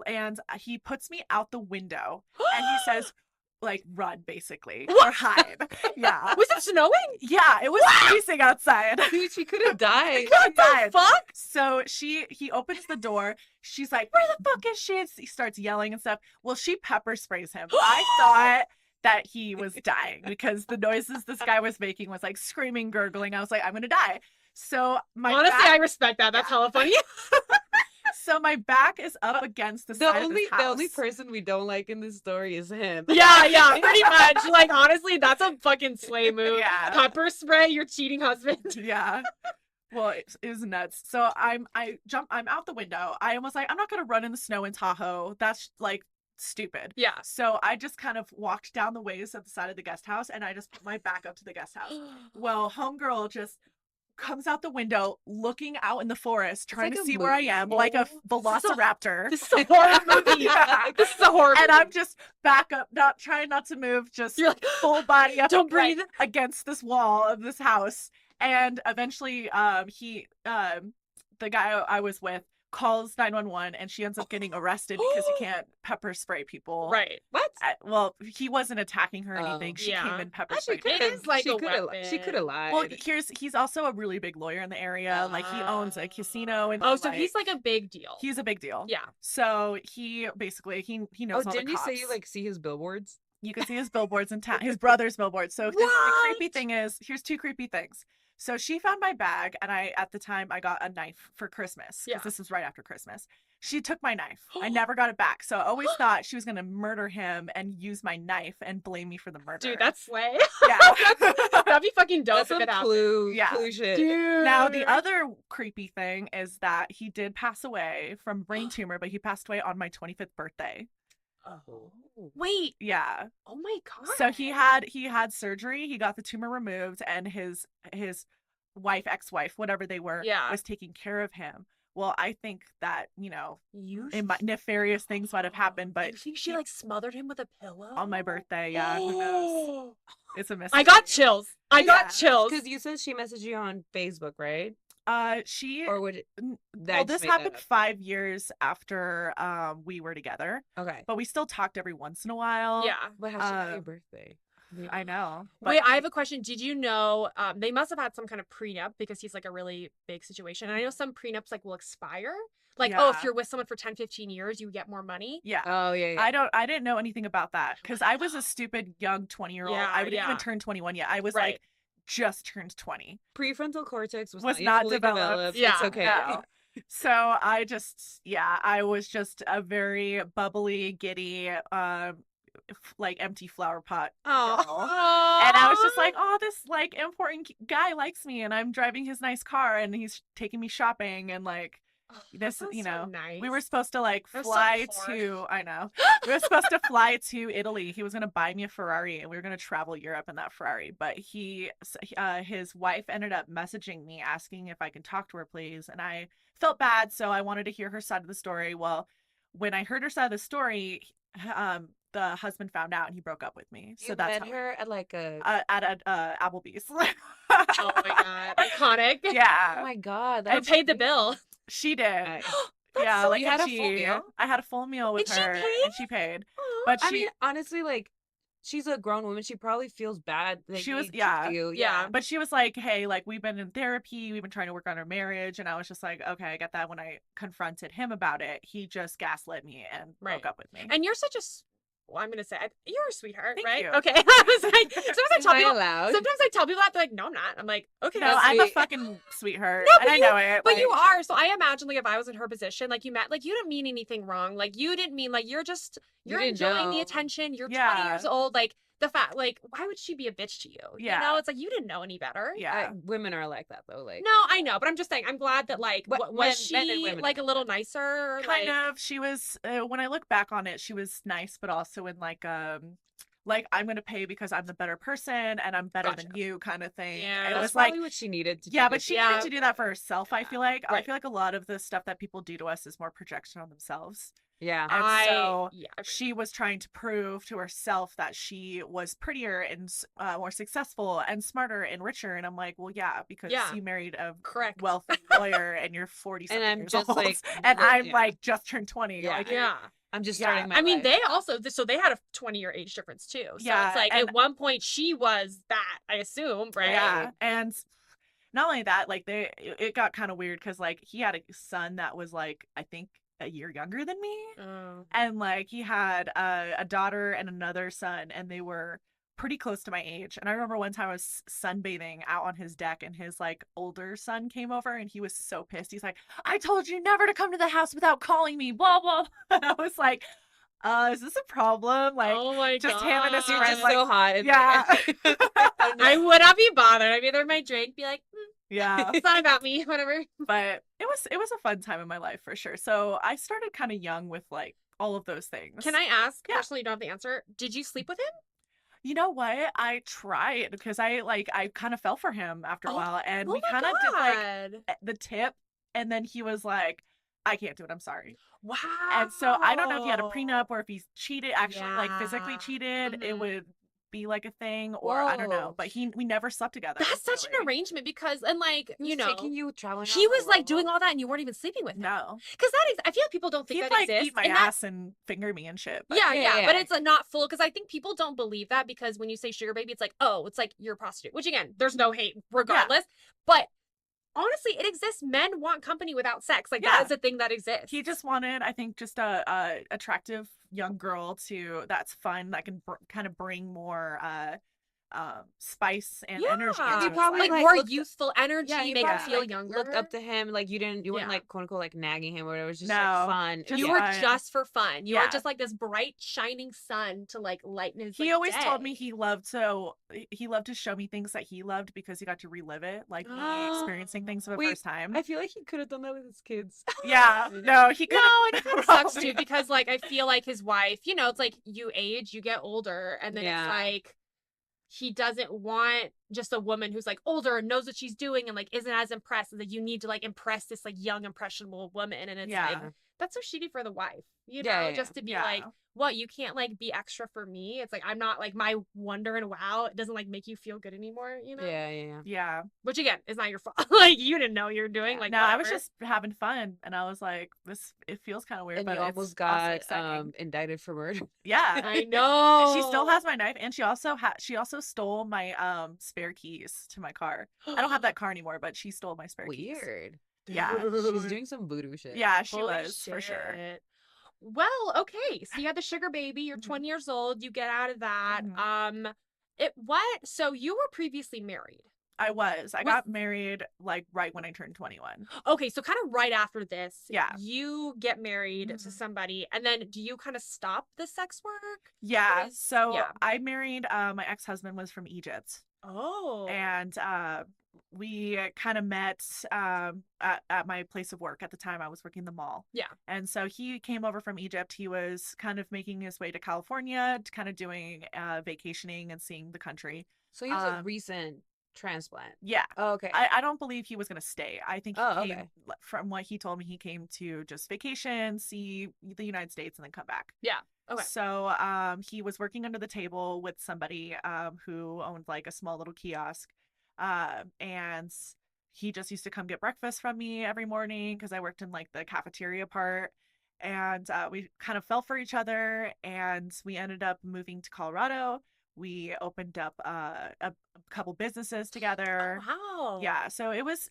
S4: And he puts me out the window and he says, like, run, basically, or hide. Yeah.
S3: Was it snowing?
S4: Yeah, it was freezing outside.
S5: Dude, she could have died.
S3: What the fuck?
S4: So he opens the door. She's like, where the fuck is she? And he starts yelling and stuff. Well, she pepper sprays him. I thought that he was dying because the noises this guy was making was like screaming, gurgling. I was like, I'm gonna die. So
S3: I respect that. That's hella funny.
S4: So my back is up against the side of his house.
S5: The only person we don't like in this story is him.
S3: Yeah, pretty much. Like, honestly, that's a fucking slay move.
S4: Yeah.
S3: Pepper spray your cheating husband.
S4: Yeah. Well, it was nuts. So I'm out the window. I was like, I'm not gonna run in the snow in Tahoe. That's like stupid.
S3: Yeah.
S4: So I just kind of walked down the ways of the side of the guest house and I just put my back up to the guest house. Well, homegirl just comes out the window looking out in the forest trying to see where I am, like a velociraptor.
S3: This is a horror movie.
S4: Yeah.
S3: This is a horror movie.
S4: And I'm just back up, trying not to move, just
S3: You're like,
S4: full body up,
S3: don't breathe,
S4: against this wall of this house. And eventually the guy I was with calls 911 and she ends up getting arrested because you can't pepper spray people.
S3: Right. What?
S4: Well, he wasn't attacking her or anything. She came in pepper sprayed.
S3: It is like a weapon.
S5: She could have lied.
S4: Well, he's also a really big lawyer in the area. Like he owns a casino and
S3: so he's like a big deal.
S4: He's a big deal.
S3: Yeah.
S4: So he basically he knows all the cops.
S5: Didn't you say you like see his billboards?
S4: You can see his billboards in town, his brother's billboards. So the creepy thing is, here's 2 creepy things. So she found my bag, and at the time I got a knife for Christmas because this was right after Christmas. She took my knife. I never got it back. So I always thought she was going to murder him and use my knife and blame me for the murder.
S3: Dude, that's slay.
S4: Yeah.
S3: That'd be fucking dope if it happened.
S5: Clue shit.
S3: Dude.
S4: Now, the other creepy thing is that he did pass away from brain tumor, but he passed away on my 25th birthday.
S5: Oh.
S3: Wait.
S4: Yeah.
S3: Oh my god.
S4: So he had surgery. He got the tumor removed, and his wife, ex-wife, whatever they were, was taking care of him. Well, I think that, nefarious things might have happened, but
S3: you think she like smothered him with a pillow
S4: on my birthday? Yeah, who knows? It's a mystery.
S3: I got chills.
S5: Because you said she messaged you on Facebook, right?
S4: This happened 5 years after we were together.
S5: Okay.
S4: But we still talked every once in a while.
S5: Yeah. But how's your birthday?
S4: I know.
S3: Wait, I have a question. Did you know they must have had some kind of prenup because he's like a really big situation. And I know some prenups like will expire. Like, oh, if
S4: Yeah.
S3: you're with someone for 10, 15 years, you get more money.
S4: Yeah.
S5: Oh yeah.
S4: I didn't know anything about that because I was a stupid young 20-year-old.
S3: Yeah,
S4: I didn't
S3: yeah.
S4: even turn 21 yet. I was
S3: Right.
S4: like just turned 20.
S5: Prefrontal cortex was
S4: Was
S5: not,
S4: not
S5: fully
S4: developed.
S3: Yeah,
S5: It's okay.
S4: No. So I was just a very bubbly, giddy, like empty flower pot
S5: Oh.
S4: girl. And I was just like, oh, this like important guy likes me, and I'm driving his nice car, and he's taking me shopping, and like this,
S3: That
S4: you
S3: sounds
S4: know,
S3: so nice.
S4: we were supposed to like
S3: That was so
S4: fly
S3: poor.
S4: to, I know, we were supposed to fly to Italy. He was gonna buy me a Ferrari, and we were gonna travel Europe in that Ferrari. But his wife ended up messaging me asking if I can talk to her, please, and I felt bad, so I wanted to hear her side of the story. Well, when I heard her side of the story, the husband found out and he broke up with me. So
S5: You
S4: that's
S5: met
S4: how
S5: her at like a.
S4: at Applebee's.
S3: Oh my god, iconic.
S5: Oh
S4: Yeah,
S5: my god.
S3: I
S5: That's
S3: paid the bill.
S4: she did.
S5: Nice.
S4: Yeah,
S3: so
S4: like
S5: You had a full
S4: she,
S5: meal?
S4: I had a full meal with
S3: And she
S4: her,
S3: paid?
S4: and she paid.
S3: Aw.
S4: But
S5: I
S4: she,
S5: mean, honestly, like, she's a grown woman. She probably feels bad that
S4: She
S5: he
S4: was-
S5: cheated
S4: yeah.
S5: you.
S3: Yeah.
S4: but she was like, "Hey, like we've been in therapy, we've been trying to work on our marriage," and I was just like, "Okay, I get that." When I confronted him about it, he just gaslit me and
S3: Right.
S4: broke up with me.
S3: And you're such a well, I'm gonna say you're a sweetheart,
S4: Thank
S3: right?
S4: you.
S3: Okay. I was like,
S5: Am I allowed?
S3: sometimes I tell people that they're like, no, I'm not. I'm like, okay,
S4: no,
S3: that's
S4: I'm a
S5: sweet.
S4: fucking sweetheart,
S3: No,
S4: and I know it.
S3: but
S4: like,
S3: you are. So I imagine like if I was in her position, like you met, like you didn't mean anything wrong. Like you didn't mean like you're
S5: You didn't
S3: enjoying the
S5: know.
S3: attention. You're 20
S4: Yeah.
S3: years old. Like the fact, like why would she be a bitch to you?
S4: Yeah.
S3: You know, it's like you didn't know any better.
S4: Yeah,
S5: Women are like that though. Like,
S3: No, I know, but I'm just saying. I'm glad that like
S5: But
S3: was
S5: men and
S3: she
S5: women
S3: like
S5: are
S3: a little nicer? Or,
S4: kind
S3: like,
S4: of. She was. When I look back on it, she was nice, but also in like I'm gonna pay because I'm the better person and I'm better than
S3: Gotcha.
S4: you kind of thing.
S3: Yeah.
S4: It
S5: that's
S4: was like,
S5: probably what she needed to
S4: yeah,
S5: do.
S4: but she
S3: Yeah.
S4: needed to do that for herself. I feel like
S3: Right.
S4: a lot of the stuff that people do to us is more projection on themselves.
S5: Yeah.
S4: And so
S3: yeah,
S4: she was trying to prove to herself that she was prettier and more successful and smarter and richer. And I'm like, well, yeah, because
S3: Yeah.
S4: you married a
S3: correct.
S4: wealthy lawyer and you're 40
S5: And I'm
S4: years
S5: just,
S4: old,
S5: like,
S4: and I'm
S5: yeah.
S4: like just turned 20.
S5: Yeah.
S4: Like,
S3: Yeah.
S5: I'm just
S4: Yeah.
S5: starting my
S3: I mean,
S5: life.
S3: they also so they had a 20-year age difference too. So
S4: Yeah,
S3: it's like
S4: and-
S3: at one point she was that, I assume, right?
S4: yeah, and not only that, like it got kind of weird because like he had a son that was like I think a year younger than me,
S3: Oh.
S4: and like he had a daughter and another son, and they were pretty close to my age. And I remember one time I was sunbathing out on his deck, and his like older son came over, and he was so pissed. He's like, "I told you never to come to the house without calling me." Blah blah. And I was like, "Is this a problem?" Like,
S3: oh my
S4: just
S3: god.
S4: him and his
S5: You're
S4: friend,
S5: just
S4: like,
S5: so hot. It's
S4: yeah.
S5: like,
S3: I would not be bothered. I'd be there with my drink, be like,
S4: yeah.
S3: it's not about me, whatever.
S4: But it was a fun time in my life for sure. So I started kind of young with like all of those things.
S3: Can I ask?
S4: Yeah.
S3: Personally, you don't have the answer. Did you sleep with him?
S4: You know what? I tried because I kind of fell for him after a
S3: Oh,
S4: while, and
S3: oh
S4: we
S3: my
S4: kind of did
S3: God.
S4: like the tip, and then he was like, "I can't do it. I'm sorry."
S3: Wow.
S4: And so I don't know if he had a prenup or if he cheated, actually like physically
S3: Yeah.
S4: cheated. It
S3: Mhm.
S4: would be like a thing, or I don't know.
S5: Whoa.
S4: But we never slept together.
S3: That's such an
S4: really.
S3: arrangement because, and like,
S5: He was
S3: you know,
S5: taking you traveling.
S3: he
S5: around
S3: was
S5: the
S3: like
S5: world.
S3: doing all that and you weren't even sleeping with him.
S4: No,
S3: Because I feel like people don't think
S4: he'd
S3: that
S4: like
S3: exists.
S4: eat my
S3: and that-
S4: ass and finger me and shit. But
S3: Yeah,
S5: Yeah,
S3: yeah, but
S5: yeah.
S3: it's not full because I think people don't believe that because when you say sugar baby, it's like, oh, it's like you're a prostitute, which again, there's no hate regardless. But honestly, it exists. Men want company without sex. Like
S4: Yeah.
S3: that is a thing that exists.
S4: he just wanted, I think, just a attractive young girl that's fun, that can kind of bring more spice and energy.
S3: Yeah.
S4: into
S5: He
S4: his
S5: probably,
S3: like
S4: life.
S3: more
S5: looked-
S3: youthful energy,
S5: Yeah, he
S3: make him
S5: probably,
S3: feel
S5: like,
S3: younger.
S5: Looked up to him. Like you weren't
S3: Yeah.
S5: like quote unquote like nagging him or whatever. It was just
S4: No,
S5: like fun.
S4: just
S3: You
S5: Yeah.
S3: were
S4: fun.
S3: just for fun. You
S4: Yeah.
S3: weren't just like this bright shining sun to like lighten his.
S4: He
S3: like,
S4: always told me
S3: day.
S4: he loved to show me things that he loved because he got to relive it, like me experiencing things for the
S5: Wait,
S4: first time.
S5: I feel like he could have done that with his kids.
S4: Yeah, no, he could.
S3: No, and it kind of sucks too because like I feel like his wife, you know, it's like you age, you get older, and then
S5: Yeah.
S3: it's like he doesn't want just a woman who's like older and knows what she's doing and like isn't as impressed. And like you need to like impress this like young impressionable woman, and it's
S4: Yeah.
S3: like that's so shitty for the wife, you know,
S5: Yeah,
S3: just to be
S4: yeah.
S3: like, what, you can't like be extra for me. It's like, I'm not like my wonder and wow. It doesn't like make you feel good anymore, you know?
S4: Yeah.
S3: Which again, is not your fault. Like, you didn't know you're doing like,
S4: no, I was
S3: whatever.
S4: just having fun, and I was like, it feels kind of weird,
S5: And
S4: but
S5: you
S4: it's
S5: almost
S4: also
S5: got
S4: exciting.
S5: indicted for murder.
S4: Yeah.
S3: I know.
S4: She still has my knife, and she also stole my spare keys to my car. I don't have that car anymore, but she stole my spare keys.
S5: Weird.
S4: Yeah.
S5: She's doing some voodoo shit.
S4: Yeah, she
S3: Holy
S4: was for sure.
S3: shit. Well, okay. So you had the sugar baby. You're 20 years old. You get out of that. So you were previously married.
S4: I got married like right when I turned 21.
S3: Okay, so kind of right after this,
S4: Yeah.
S3: you get married to somebody, and then do you kind of stop the sex work?
S4: Yeah. I married my ex-husband was from Egypt.
S3: Oh.
S4: And we kind of met at my place of work. At the time I was working the mall.
S3: Yeah.
S4: And so he came over from Egypt. He was kind of making his way to California, to kind of doing vacationing and seeing the country.
S5: So he was a recent transplant.
S4: Yeah.
S5: Oh, okay.
S4: I don't believe he was going to stay. I think he came,
S5: okay.
S4: from what he told me, he came to just vacation, see the United States, and then come back.
S3: Yeah. Okay.
S4: So he was working under the table with somebody who owned like a small little kiosk. And he just used to come get breakfast from me every morning because I worked in like the cafeteria part. And we kind of fell for each other, and we ended up moving to Colorado. We opened up a couple businesses together.
S3: Oh, wow.
S4: Yeah, so it was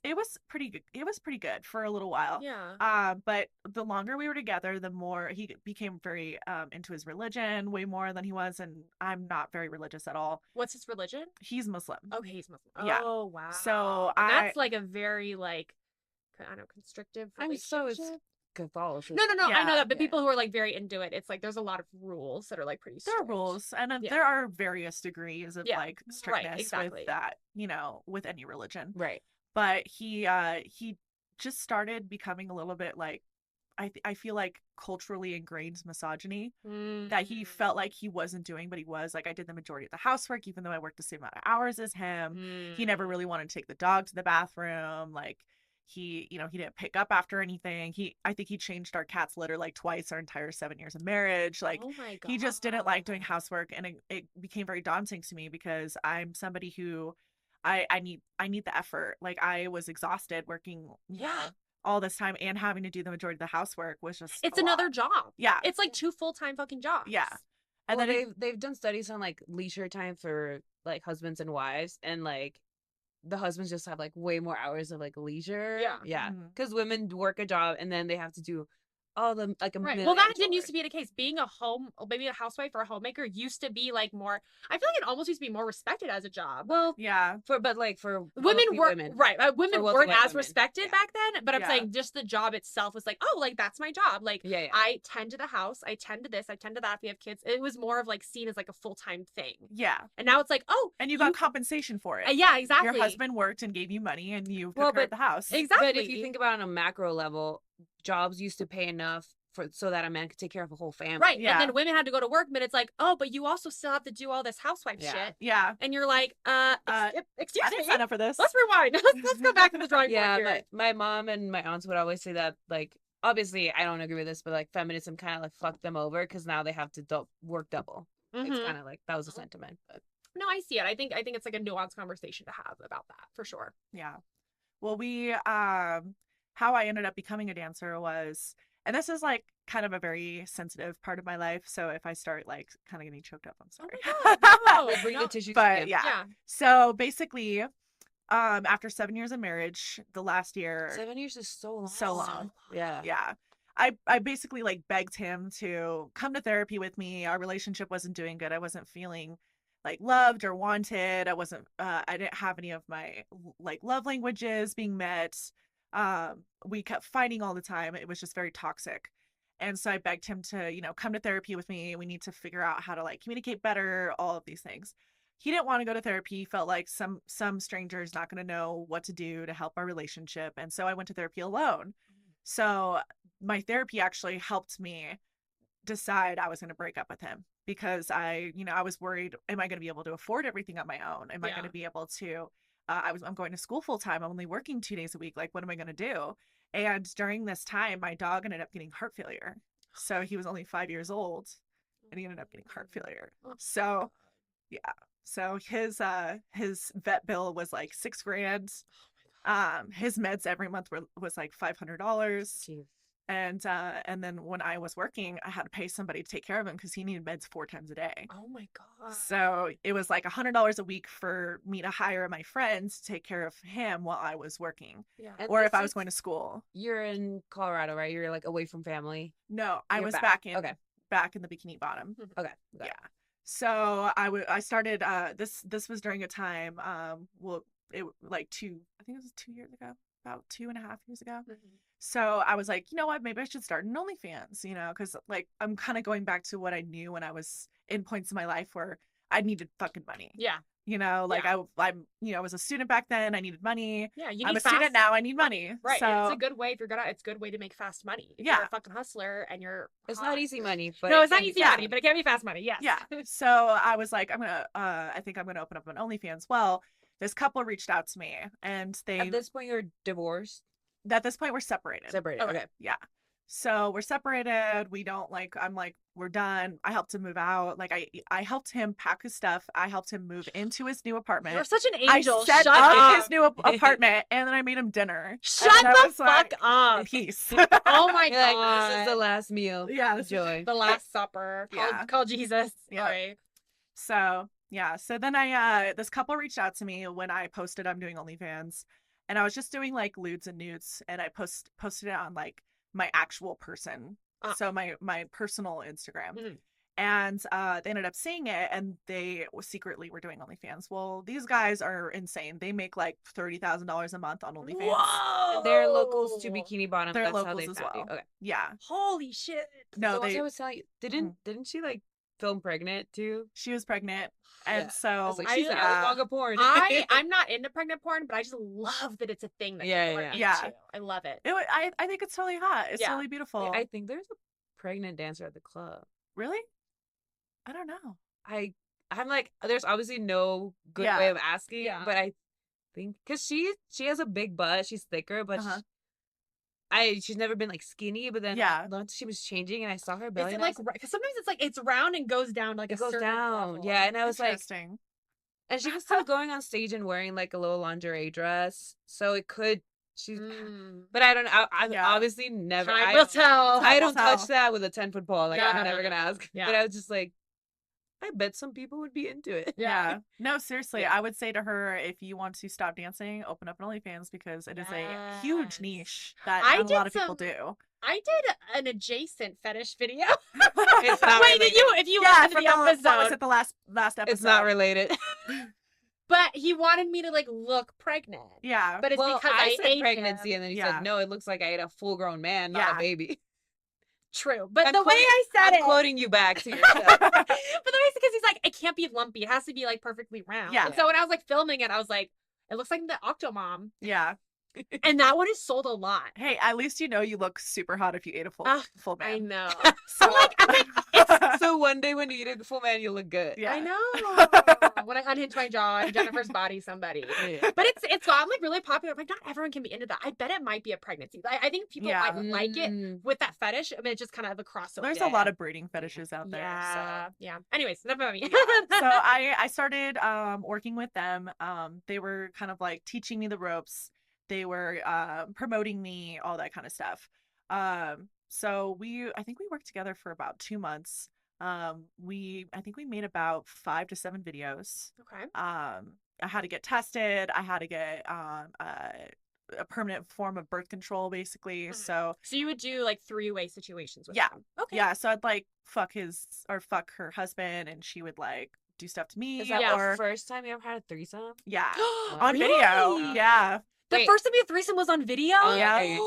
S4: pretty good. It was pretty good for a little while.
S3: Yeah.
S4: But the longer we were together, the more he became very into his religion, way more than he was, and I'm not very religious at all.
S3: What's his religion?
S4: He's Muslim.
S3: Okay, he's Muslim.
S4: Yeah.
S3: Oh, wow.
S4: So
S3: and that's like a very like, I don't know, constrictive relationship.
S5: Catholicism.
S3: No,
S4: Yeah.
S3: I know that, but people who are like very into it, it's like there's a lot of rules that are like pretty strict.
S4: There are rules, and there are various degrees of like strictness with that, you know, with any religion.
S5: Right.
S4: But he just started becoming a little bit like, I feel like culturally ingrained misogyny that he felt like he wasn't doing, but he was. Like, I did the majority of the housework, even though I worked the same amount of hours as him. He never really wanted to take the dog to the bathroom. Like, he didn't pick up after anything. I think he changed our cat's litter like twice our entire 7 years of marriage. Like,
S3: oh my God.
S4: He just didn't like doing housework, and it became very daunting to me because I'm somebody who I need the effort. Like, I was exhausted working all this time, and having to do the majority of the housework was just
S3: it's another job.
S4: Yeah.
S3: It's like 2 full-time fucking jobs.
S4: Yeah. And then
S5: they've done studies on like leisure time for like husbands and wives, and like the husbands just have like way more hours of like leisure. Yeah. Because women work a job and then they have to do all the like a
S3: right. Well, that didn't used to be the case. Being maybe a housewife or a homemaker used to be like more. I feel like it almost used to be more respected as a job.
S5: Well,
S4: yeah,
S5: for
S3: women weren't right. Women weren't as respected back then. But I'm saying just the job itself was like, oh, like that's my job. Like I tend to the house, I tend to this, I tend to that. If we have kids, it was more of like seen as like a full-time thing.
S4: Yeah,
S3: and now it's like, oh,
S4: and you got compensation for it.
S3: Yeah, exactly.
S4: Your husband worked and gave you money, and you took care of the house.
S3: Exactly.
S5: But if you think about it on a macro level, jobs used to pay enough so that a man could take care of a whole family.
S3: Right. Yeah. And then women had to go to work, but it's like, oh, but you also still have to do all this housewife shit.
S4: Yeah.
S3: And you're like, excuse
S4: I didn't
S3: me.
S4: sign up for this.
S3: Let's rewind. Let's go back to the drawing board here.
S5: My mom and my aunts would always say that, like, obviously I don't agree with this, but like feminism kind of like fucked them over because now they have to work double. It's kind of like, that was a sentiment. But.
S3: No, I see it. I think it's like a nuanced conversation to have about that for sure.
S4: Yeah. Well, how I ended up becoming a dancer was, and this is like kind of a very sensitive part of my life, so if I start like kind of getting choked up, I'm sorry.
S3: Oh my God.
S5: Bring the tissues.
S4: But yeah. So basically, after 7 years of marriage, the last year,
S5: 7 years is so long.
S4: So long.
S5: Yeah.
S4: I basically like begged him to come to therapy with me. Our relationship wasn't doing good. I wasn't feeling like loved or wanted. I didn't have any of my like love languages being met. We kept fighting all the time. It was just very toxic. And so I begged him to, come to therapy with me. We need to figure out how to like communicate better, all of these things. He didn't want to go to therapy. He felt like some stranger is not going to know what to do to help our relationship. And so I went to therapy alone. So my therapy actually helped me decide I was going to break up with him because I was worried, am I going to be able to afford everything on my own? Am I going to be able to, I'm going to school full time. I'm only working 2 days a week. Like, what am I going to do? And during this time, my dog ended up getting heart failure. So he was only 5 years old and he ended up getting heart failure. So yeah. So his vet bill was like $6,000. His meds every month was like $500.
S5: Jeez.
S4: And then when I was working, I had to pay somebody to take care of him because he needed meds 4 times a day.
S3: Oh my God.
S4: So it was like $100 a week for me to hire my friends to take care of him while I was working,
S3: Yeah.
S5: And
S4: or
S5: this
S4: if I was
S5: is-
S4: going to school.
S5: You're in Colorado, right? You're like away from family.
S4: No, I
S5: You're
S4: was
S5: back.
S4: back in the Bikini Bottom.
S5: Okay.
S4: Yeah. So I started this was during a time it like I think it was 2 years ago, about 2.5 years ago. So I was like, you know what, maybe I should start an OnlyFans, because like I'm kind of going back to what I knew when I was in points in my life where I needed fucking money.
S3: Yeah.
S4: Like I was a student back then. I needed money.
S3: Yeah. You
S4: I'm
S3: need
S4: a student now. I need money.
S3: Right.
S4: So
S3: And it's a good way it's a good way to make fast money. If you're
S4: Yeah.
S3: a fucking hustler and you're
S5: It's
S3: hot.
S5: not easy money, but
S3: No, it's
S5: it
S3: not
S5: can be
S3: easy
S5: fast.
S3: money, but it can be fast money. Yes.
S4: yeah. So I was like, I think I'm gonna open up an OnlyFans. Well, this couple reached out to me, and
S5: At this point, you're divorced.
S4: at this point we're separated.
S5: Separated. Okay.
S4: Yeah. So we're separated. We don't I'm like, we're done. I helped him move out. Like I helped him pack his stuff. I helped him move into his new apartment.
S3: You're such an angel.
S4: I set
S3: Shut
S4: up
S3: up.
S4: his new apartment, and then I made him dinner.
S3: Shut
S4: And I
S3: the
S4: was like,
S3: fuck up.
S4: Peace.
S3: Oh my
S5: You're like,
S3: God.
S5: this is the last meal.
S4: Yeah, this is
S5: Joy.
S3: The Last Supper.
S4: Yeah.
S3: Call Jesus.
S4: Yeah.
S3: Sorry.
S4: So yeah. So then this couple reached out to me when I posted I'm doing OnlyFans, and I was just doing like lewds and nudes, and I posted it on like my actual person. So my personal Instagram.
S3: Mhm.
S4: And they ended up seeing it, and they secretly were doing OnlyFans. Well, these guys are insane. They make like $30,000 a month on OnlyFans.
S3: Whoa.
S5: And they're locals to Bikini Bottom.
S4: They're
S5: That's how
S4: locals
S5: they
S4: as
S5: found you.
S4: well.
S5: Okay.
S4: Yeah.
S3: Holy shit.
S4: No,
S5: the ones
S4: they.
S5: I was telling you, didn't she like film pregnant too?
S4: She was pregnant, and
S5: Yeah.
S4: so
S5: I was like, she's an
S4: yeah.
S5: manga porn.
S3: I'm not into pregnant porn, but I just love that it's a thing that
S5: Yeah,
S3: people are
S5: yeah.
S3: into.
S4: Yeah.
S3: I love it.
S4: I think it's totally hot. It's
S3: Yeah.
S4: really beautiful.
S5: I think there's a pregnant dancer at the club.
S4: Really? I don't know.
S5: I'm like, there's obviously no good
S4: Yeah.
S5: way of asking,
S3: Yeah.
S5: but I think because she has a big butt, she's thicker, but
S4: Uh-huh.
S5: she's never been like skinny. But then
S4: Yeah.
S5: once she was changing, and I saw her belly,
S3: Is it
S5: and I
S3: like,
S5: was
S3: because sometimes it's like, it's round and goes down like
S5: it
S3: a
S5: goes
S3: certain
S5: down,
S3: level.
S5: yeah. And I was like,
S4: Interesting.
S5: and she was still going on stage and wearing like a little lingerie dress, so it could she's.
S3: Mm.
S5: But I don't. I've
S4: Yeah.
S5: obviously never.
S3: Time will tell.
S5: I don't
S4: Tell.
S5: touch that with a 10-foot pole. Like
S3: Yeah.
S5: I'm never gonna ask.
S3: Yeah.
S5: But I was just like, I bet some people would be into it.
S4: Yeah. No, seriously.
S5: Yeah.
S4: I would say to her, if you want to stop dancing, open up an OnlyFans, because it is a huge
S3: Yes.
S4: niche that
S3: I
S4: not a lot
S3: did
S4: of people
S3: some-
S4: do.
S3: I did an adjascent fetish video.
S5: It's not
S3: Wait,
S5: related.
S3: if you
S4: Yeah,
S3: listen to
S4: from
S3: the episode,
S4: what was it, the last episode?
S5: It's not related.
S3: but he wanted me to like look pregnant.
S4: Yeah.
S3: But it's
S5: Well,
S3: because
S5: I said
S3: ate
S5: pregnancy,
S3: him.
S5: and then he
S4: Yeah.
S5: said, "No, it looks like I ate a full-grown man, not
S4: Yeah.
S5: a baby."
S3: True, but
S5: I'm
S3: the way
S5: quoting-
S3: I said
S5: I'm
S3: it,
S5: quoting you back to yourself.
S3: but the way because he's like, it can't be lumpy. It has to be like perfectly round.
S4: Yeah.
S3: And so when I was like filming it, I was like, it looks like the Octomom,
S4: Yeah.
S3: and that one is sold a lot.
S4: Hey, at least you know you look super hot if you ate a full
S3: Ah,
S4: full
S3: I
S4: man.
S3: know.
S4: So,
S3: I'm like, it's.
S5: So one day when you eat a full man, you look good.
S4: yeah.
S3: I know. When I unhinge my jaw and Jennifer's body, somebody.
S5: Yeah.
S3: But it's gotten like really popular. I'm like, not everyone can be into that. I bet it might be a pregnancy. I think people
S4: Yeah.
S3: might like it
S5: Mm.
S3: with that fetish. I mean, it's just kind of a crossover.
S4: There's a lot of breeding fetishes out there.
S3: Yeah. Yeah. Anyways, enough about me.
S4: So, so I started working with them. They were kind of like teaching me the ropes. They were promoting me, all that kind of stuff. So I think we worked together for about 2 months. I think we made about 5 to 7 videos.
S3: Okay.
S4: I had to get tested. I had to get a permanent form of birth control, basically.
S3: Mhm.
S4: So
S3: So you would do like 3-way situations with
S4: Yeah.
S3: them. Okay.
S4: yeah, so I'd like fuck her husband, and she would like do stuff to me.
S5: Is that
S3: Yeah.
S5: the
S4: or
S5: first time you ever had a threesome?
S4: yeah,
S5: Wow.
S4: on video.
S3: Really?
S4: Yeah.
S3: The
S5: Wait.
S3: first time you had threesome was on video?
S4: Yeah.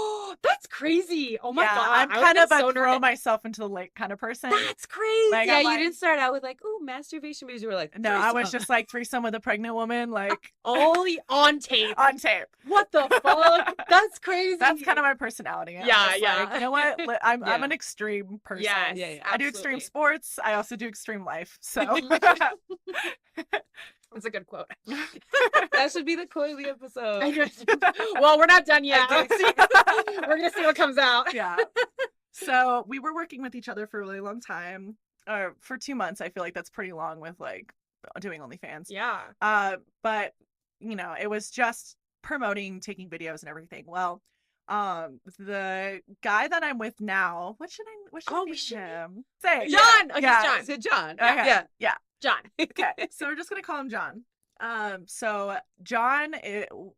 S3: That's crazy. Oh my
S4: Yeah,
S3: god.
S4: I'm
S3: I would've
S4: kind
S3: been
S4: of a
S3: so
S4: throw
S3: nervous.
S4: myself into the lake kind of person.
S3: That's crazy.
S4: Like,
S5: Yeah,
S4: I'm
S5: you
S4: like-
S5: didn't start out with like, "Ooh, masturbation," because you were like,
S4: No, I was
S5: "Threesome."
S4: just like threesome with a pregnant woman, like
S3: Only on tape.
S4: on tape.
S3: What the fuck? That's crazy.
S4: That's kind of my personality. I'm
S3: Yeah,
S4: just
S3: yeah.
S4: like, you know what? I'm
S5: Yeah.
S4: an extreme person.
S3: Yes,
S5: Yeah, yeah.
S4: I do extreme
S3: absolutely.
S4: sports. I also do extreme life. So
S3: It's a good quote.
S5: That should be the quote of the episode.
S3: Well, we're not done yet.
S5: Okay.
S3: We're gonna see what comes out.
S4: Yeah. So we were working with each other for a really long time. For 2 months, I feel like that's pretty long with like doing OnlyFans.
S3: Yeah.
S4: But you know, it was just promoting, taking videos and everything. Well, the guy that I'm with now, what should I name him? Say it.
S3: John. Okay,
S4: Yeah.
S3: John.
S5: Is it John?
S4: Okay.
S5: Yeah.
S3: John.
S4: Okay. So we're just gonna call him John. So John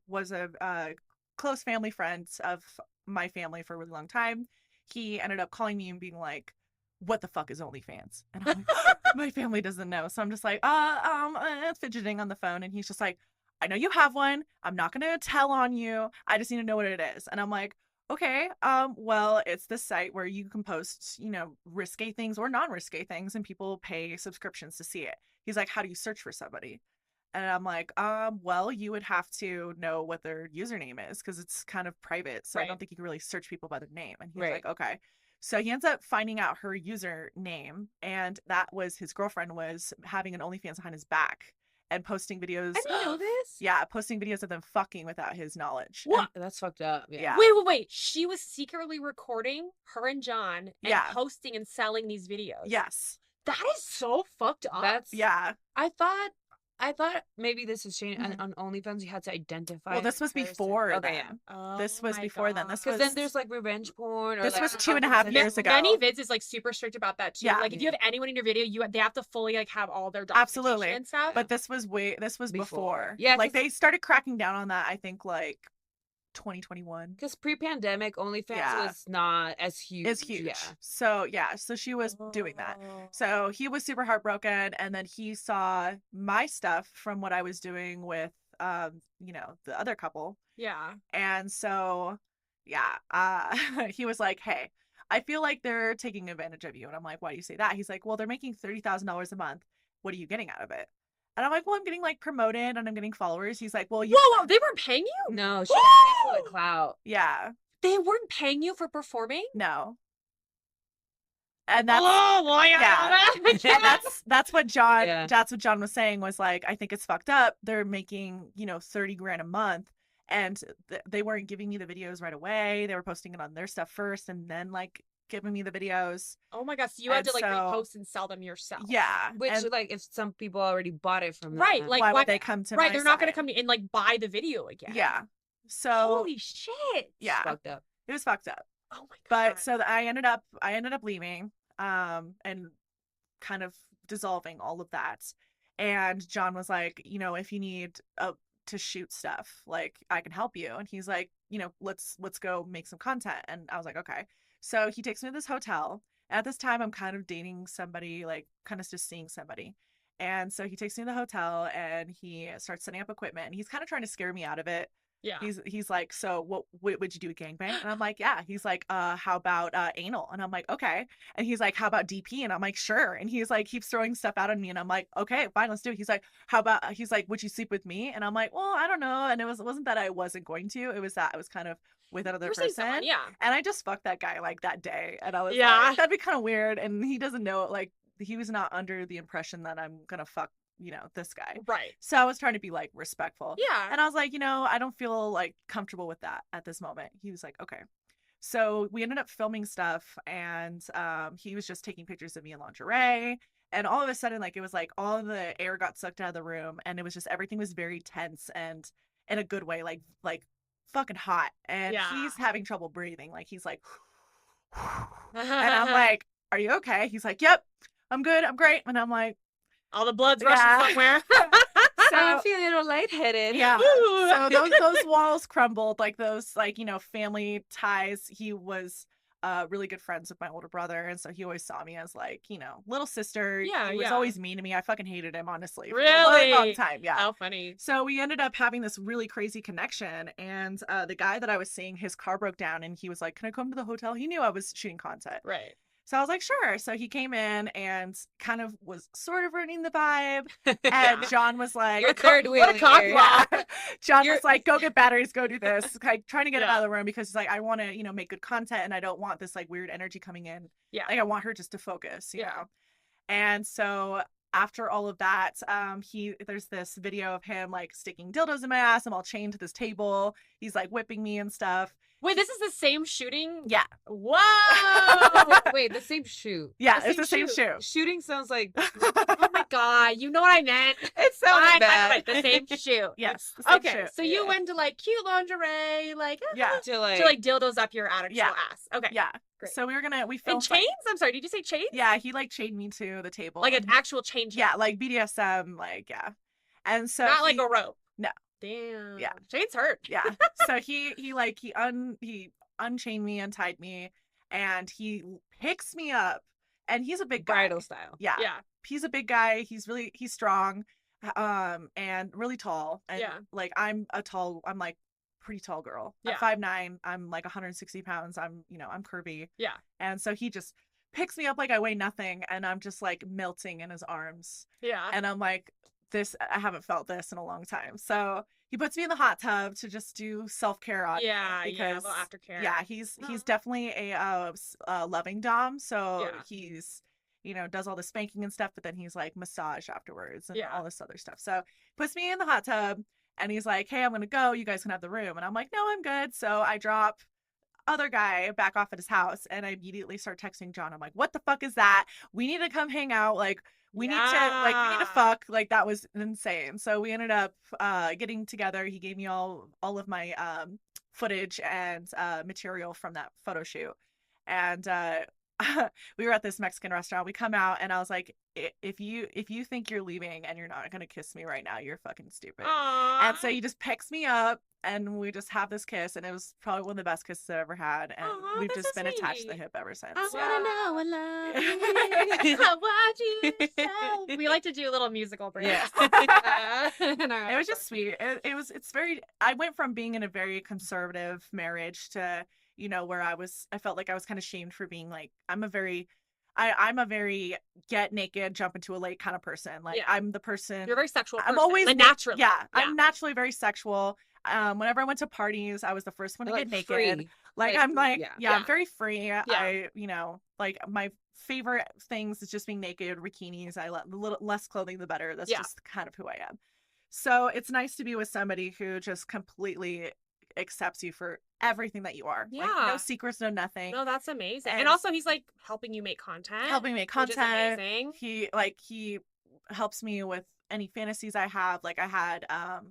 S4: was a close family friend of my family for a really long time. He ended up calling me and being like, "What the fuck is OnlyFans?" And I'm like, my family doesn't know. So I'm just like, fidgeting on the phone, and he's just like, "I know you have one. I'm not gonna tell on you. I just need to know what it is." And I'm like, "Okay, well, it's this site where you can post, you know, risque things or non-risque things, and people pay subscriptions to see it." He's like, "How do you search for somebody?" And I'm like, well, you would have to know what their username is because it's kind of private. So I don't think you can really search people by their name. And he's like, okay. So he ends up finding out her username, and that was his girlfriend was having an OnlyFans behind his back and posting videos.
S5: I didn't know this.
S4: Yeah, posting videos of them fucking without his knowledge.
S3: What?
S5: That's fucked up.
S4: Yeah.
S3: Wait. She was secretly recording her and John and posting and selling these videos.
S4: Yes.
S3: That is so fucked up.
S5: That's I thought maybe this is changing on OnlyFans. You had to identify.
S4: Well, this was
S5: the person.
S4: before
S5: Okay,
S4: then.
S3: Oh
S4: This was
S3: my
S4: before then.
S3: God.
S4: This
S5: Because
S4: was
S5: then there's like revenge porn. Or
S4: This
S5: like,
S4: was 2.5 years ago.
S3: Many vids is like super strict about that too.
S4: Yeah.
S3: Like if you have anyone in your video, they have to fully like have all their documentation
S4: Absolutely.
S3: and stuff.
S4: But this was before.
S5: Yeah,
S4: like
S5: 'cause-
S4: they started cracking down on that. I think like 2021.
S5: Because pre-pandemic, OnlyFans
S4: Yeah.
S5: was not as huge.
S4: Is huge.
S5: Yeah.
S4: So she was doing that. So he was super heartbroken, and then he saw my stuff from what I was doing with you know, the other couple.
S3: Yeah.
S4: And so he was like, "Hey, I feel like they're taking advantage of you." And I'm like, "Why do you say that?" He's like, "Well, they're making $30,000 a month. What are you getting out of it?" And I'm like, "Well, I'm getting like promoted and I'm getting followers." He's like, "Well, you
S3: Whoa, they weren't paying you?
S5: No, she was for the clout.
S4: yeah,
S3: They weren't paying you for performing?
S4: no." And that's
S3: yeah.
S4: and that's what John
S5: Yeah.
S4: that's what John was saying was like, I think it's fucked up. They're making, you know, 30 grand a month, and they weren't giving me the videos right away. They were posting it on their stuff first and then like giving me the videos.
S3: Oh my god, so you had
S4: And
S3: to like
S4: so-
S3: repost and sell them yourself.
S4: Yeah.
S5: Which,
S4: and
S5: like, if some people already bought it from them.
S3: Right, like
S4: why
S3: why
S4: would they come to
S3: Right,
S4: my
S3: they're not gonna
S4: site?
S3: come and like buy the video again.
S4: Yeah. So
S3: Holy shit.
S4: yeah,
S5: fucked up.
S4: it was fucked up.
S3: Oh my god.
S4: But so I ended up leaving and kind of dissolving all of that. And John was like, you know, if you need to shoot stuff, like I can help you. And he's like, you know, let's go make some content. And I was like, okay. So he takes me to this hotel. At this time, I'm kind of dating somebody, like kind of just seeing somebody. And so he takes me to the hotel and he starts setting up equipment. And he's kind of trying to scare me out of it.
S3: yeah.
S4: He's like, "So what would you do, a gangbang?" And I'm like, "Yeah." He's like, how about anal?" And I'm like, "Okay." And he's like, "How about DP?" And I'm like, "Sure." And he's like, keeps throwing stuff out on me, and I'm like, "Okay, fine, let's do it." He's like, he's like, "Would you sleep with me?" And I'm like, "Well, I don't know." And it wasn't that I wasn't going to. It was that I was kind of with another
S3: You were seeing
S4: person.
S3: someone, yeah.
S4: And I just fucked that guy like that day. And I was
S3: Yeah.
S4: like, that'd be kind of weird. And he doesn't know, like, he was not under the impression that I'm gonna fuck, you know, this guy.
S3: Right.
S4: So I was trying to be like respectful.
S3: Yeah.
S4: And I was like, you know, I don't feel like comfortable with that at this moment. He was like, okay. So we ended up filming stuff, and he was just taking pictures of me in lingerie. And all of a sudden, like, it was like all the air got sucked out of the room, and it was just everything was very tense and in a good way, like fucking hot. And
S3: Yeah.
S4: he's having trouble breathing. Like he's like, and I'm like, "Are you okay?" He's like, "Yep, I'm good. I'm great." And I'm like,
S3: all the blood's rushing
S4: Yeah.
S3: somewhere.
S5: I'm feeling a little lightheaded.
S4: yeah. So those walls crumbled, like those, like, you know, family ties. He was really good friends with my older brother, and so he always saw me as like, you know, little sister.
S3: Yeah,
S4: He was
S3: yeah.
S4: always mean to me. I fucking hated him, honestly. For a
S3: Really?
S4: long time. Yeah.
S3: How funny.
S4: So we ended up having this really crazy connection, and the guy that I was seeing, his car broke down, and he was like, "Can I come to the hotel?" He knew I was shooting content.
S3: Right.
S4: So I was like, "Sure." So he came in and kind of was sort of ruining the vibe. And John was like,
S5: Your third wheel.
S3: what a cock
S5: here.
S3: block.
S4: yeah. John
S5: You're-
S4: was like, "Go get batteries, go do this." Like trying to get him
S3: Yeah.
S4: out of the room because he's like, "I want to, you know, make good content, and I don't want this like weird energy coming in.
S3: Yeah.
S4: Like I want her just to focus, you
S3: Yeah.
S4: know." And so after all of that, there's this video of him like sticking dildos in my ass. I'm all chained to this table. He's like whipping me and stuff.
S3: Wait, this is the same shooting?
S4: Yeah.
S3: Whoa!
S5: Wait, the same shoot.
S4: Yeah, it's the same shoot.
S5: Shooting sounds like
S3: Oh my god, you know what I meant.
S5: it sounds
S3: Fine,
S5: bad.
S3: right, the same shoe.
S4: Yes. The same
S3: Okay,
S4: shoot.
S3: so you went to like cute lingerie, like
S4: Yeah.
S5: to like,
S3: to like dildos up your actual
S4: Yeah.
S3: ass. Okay.
S4: Yeah.
S3: Great.
S4: So we
S3: And
S4: filmed
S3: chains? I'm sorry, did you say chains?
S4: Yeah, he like chained me to the table.
S3: Like an actual chain.
S4: Yeah, like BDSM, like yeah. And so
S3: Not like a rope.
S4: No.
S3: Damn.
S4: Yeah.
S3: Chains hurt.
S4: Yeah. So he unchained me, untied me, and he picks me up, and he's a big guy.
S5: bridal style.
S4: Yeah.
S3: Yeah.
S4: He's a big guy. He's strong, and really tall. And
S3: Yeah.
S4: like I'm like pretty tall girl.
S3: Yeah.
S4: I'm 5'9". I'm like 160 pounds. I'm curvy.
S3: Yeah.
S4: And so he just picks me up like I weigh nothing, and I'm just like melting in his arms.
S3: Yeah.
S4: And I'm like, I haven't felt this in a long time. So he puts me in the hot tub to just do self-care on me
S3: Yeah,
S4: because
S3: a little aftercare.
S4: yeah, he's definitely a loving dom. So
S3: Yeah.
S4: he's, does all the spanking and stuff, but then he's like massage afterwards and
S3: Yeah.
S4: all this other stuff. So puts me in the hot tub, and he's like, hey, I'm going to go. You guys can have the room. And I'm like, no, I'm good. So I drop other guy back off at his house, and I immediately start texting John. I'm like, what the fuck is that? We need to come hang out. Like, we need to fuck. Like, that was insane. So we ended up getting together. He gave me all of my footage and material from that photo shoot. And we were at this Mexican restaurant. We come out, and I was like, if you think you're leaving and you're not gonna kiss me right now, you're fucking stupid.
S3: Aww.
S4: And so he just picks me up, and we just have this kiss, and it was probably one of the best kisses I've ever had. And
S3: Aw,
S4: we've
S3: that's
S4: just
S3: so
S4: been attached to the
S3: sweet.
S4: hip ever since.
S3: I
S4: Yeah.
S3: wanna know what love is. What you say. We like to do little musical breaks.
S5: Yeah.
S4: It was just sweet. I went from being in a very conservative marriage to, where I felt like I was kind of shamed for being like, I'm a very get naked, jump into a lake kind of person. Like,
S3: Yeah.
S4: I'm the person.
S3: You're a very sexual person.
S4: I'm always
S3: like, naturally.
S4: Yeah, I'm naturally very sexual. Whenever I went to parties, I was the first one to get naked.
S5: Free.
S4: Like,
S5: Like,
S4: I'm like,
S5: yeah.
S4: I'm very free.
S3: Yeah.
S4: I, like my favorite things is just being naked, bikinis. The little less clothing, the better. That's just kind of who I am. So it's nice to be with somebody who just completely accepts you for everything that you are.
S3: Yeah.
S4: Like, no secrets, no nothing.
S3: No, that's amazing. And
S4: And-
S3: also, he's like helping you make content.
S4: Helping me make
S3: which is
S4: content.
S3: amazing.
S4: He helps me with any fantasies I have. Like, I had a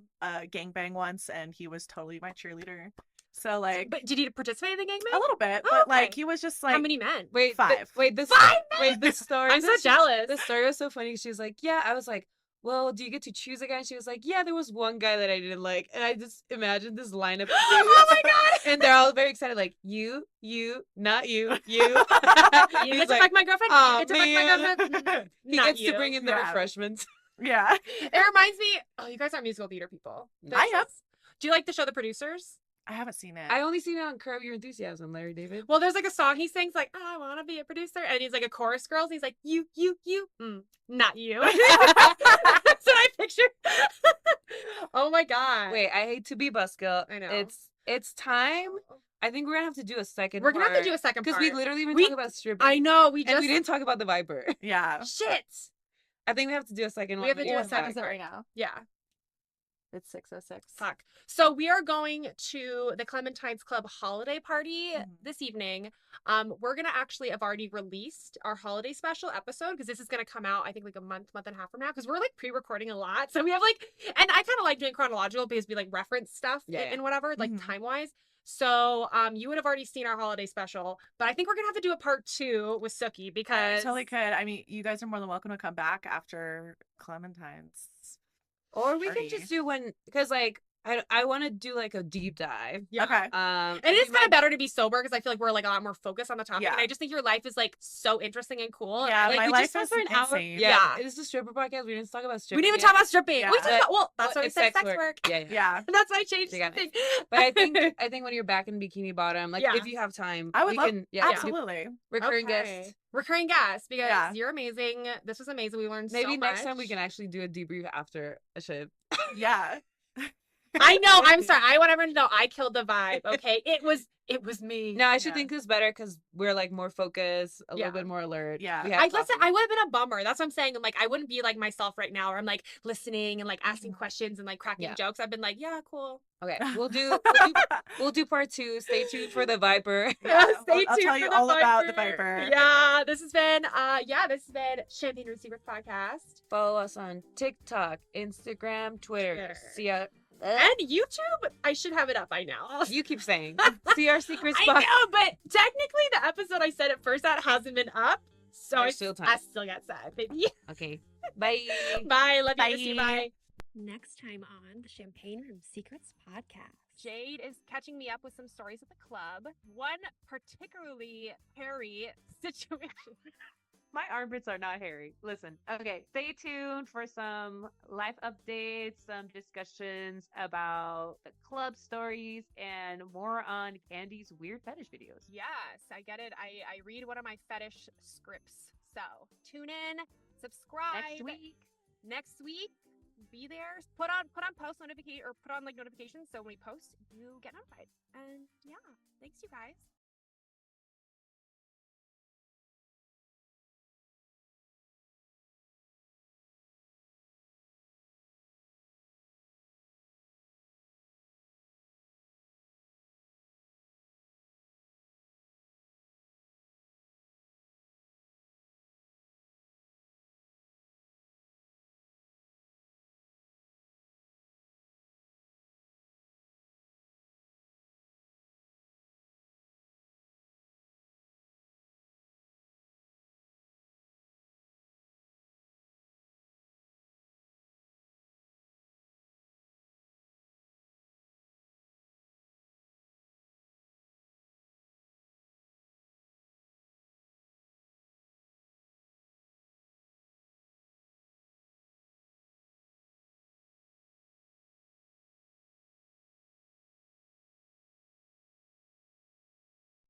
S4: gangbang once, and he was totally my cheerleader. So like,
S3: But did you participate in the gangbang?
S4: a little bit,
S3: Oh,
S4: but
S3: okay.
S4: like he was just like,
S3: How many men?
S5: Wait,
S4: 5.
S5: This
S3: 5
S5: wait, this story.
S3: I'm so jealous.
S5: The story was so funny. She was like, "Yeah." I was like, "Well, do you get to choose a guy?" And she was like, "Yeah, there was one guy that I didn't like." And I just imagined this lineup. Of
S3: Oh my
S5: god! And they're all very excited, like you, not you, you.
S3: You
S5: He's
S3: get to
S5: like,
S3: fuck my girlfriend.
S5: "Aw,
S3: You get to fuck my
S5: man."
S3: girlfriend.
S5: He
S3: Not
S5: gets
S3: you.
S5: to bring in the
S4: Yeah.
S5: refreshments.
S4: yeah.
S3: It reminds me. Oh, you guys aren't musical theater people.
S4: I am.
S3: Do you like the show The Producers?
S4: I haven't seen it.
S5: I only seen it on Curb Your Enthusiasm, Larry David.
S3: Well, there's like a song he sings like, I want to be a producer. And he's like a chorus girl. And he's like, you. Not you. That's what I picture. Oh my God.
S5: Wait, I hate to be buzzkill.
S3: I know.
S5: It's time. I think we're gonna have to do a second.
S3: We're going to have to do a second part.
S5: because we literally been
S3: We-
S5: talking about stripping.
S3: I know. We
S5: and
S3: just.
S5: we didn't talk about the Viper.
S4: yeah.
S3: Shit.
S5: I think we have to do a second
S3: We
S5: one.
S3: have to do a second
S5: part.
S3: right now. Yeah.
S4: It's 6:06.
S3: Fuck. So we are going to the Clementines Club holiday party
S4: Mhm.
S3: this evening. We're gonna actually have already released our holiday special episode because this is gonna come out I think like a month and a half from now because we're like pre-recording a lot. So we have like, and I kind of like doing chronological because we like reference stuff
S5: Yeah.
S3: and whatever like
S4: Mhm.
S3: time wise. So you would have already seen our holiday special, but I think we're gonna have to do a part 2 with Sookie
S4: I
S3: because
S4: totally could. I mean, you guys are more than welcome to come back after Clementine's.
S5: Or we
S4: Party.
S5: can just do one because like I want to do like a deep dive.
S3: Yeah.
S4: Okay.
S3: And it is kind of better to be sober because I feel like we're like a lot more focused on the topic.
S4: Yeah.
S3: And I just think your life is like so interesting and cool.
S4: Yeah,
S3: like,
S4: my
S3: we
S4: life
S3: just talked
S4: is
S3: for an hour.
S4: insane.
S5: Yeah,
S3: Yeah.
S5: it is a stripper podcast. We didn't talk about
S3: We
S5: stripping.
S3: didn't even
S5: yet.
S3: talk about stripping.
S4: Yeah.
S3: We talked about, well, that's
S5: But
S3: why we
S5: it's
S3: said sex work.
S5: Yeah.
S4: Yeah.
S3: That's why I changed
S5: You got
S3: the
S5: it.
S3: thing.
S5: But I think when you're back in Bikini Bottom, like
S3: Yeah.
S5: if you have time,
S4: I would
S5: we
S4: love.
S5: can do
S4: Absolutely.
S5: recurring
S3: Okay.
S5: guest.
S3: Recurring guest because
S4: Yeah.
S3: you're amazing. This was amazing. We learned
S5: Maybe
S3: so
S5: next time we
S3: much.
S5: can actually do a debrief after a shit.
S4: Yeah.
S3: I know. I'm sorry. I want everyone to know I killed the vibe. Okay. It was it was me.
S5: No, I should
S4: Yeah.
S5: think this better because we're like more focused, a little bit more alert.
S4: Yeah.
S5: We have
S3: I listen,
S5: coffee.
S3: I would have been a bummer. That's what I'm saying. I'm like, I wouldn't be like myself right now, where I'm like listening and like asking questions and like cracking
S5: Yeah.
S3: jokes. I've been like, yeah, cool.
S5: Okay, we'll do part 2. Stay tuned for the Viper.
S4: Yeah,
S3: Stay
S4: I'll
S3: tuned
S4: tell
S3: for
S4: you
S3: the
S4: all about the
S3: Viper.
S4: Viper.
S3: Yeah, this has been Champagne Room Secrets podcast
S5: Follow us on TikTok, Instagram, Twitter.
S3: Twitter.
S5: See our
S3: and YouTube. I should have it up by now.
S5: you keep saying. See our secret
S3: I
S5: spot.
S3: know, but technically the episode I said it first at hasn't been up, so
S5: There's still time.
S3: I still got sad, baby.
S5: Okay. Bye.
S3: Bye. Love you.
S4: Bye.
S3: Miss you. Bye. Next time on the Champagne Room Secrets podcast. Jade is catching me up with some stories at the club. One particularly hairy situation.
S1: My armpits are not hairy. Listen, okay, stay tuned for some life updates, some discussions about the club stories, and more on Candy's weird fetish videos.
S3: Yes, I get it. I read one of my fetish scripts. So tune in, subscribe. Next week, be there. Put on post notification or put on like notifications so when we post, you get notified. And yeah, thanks you guys.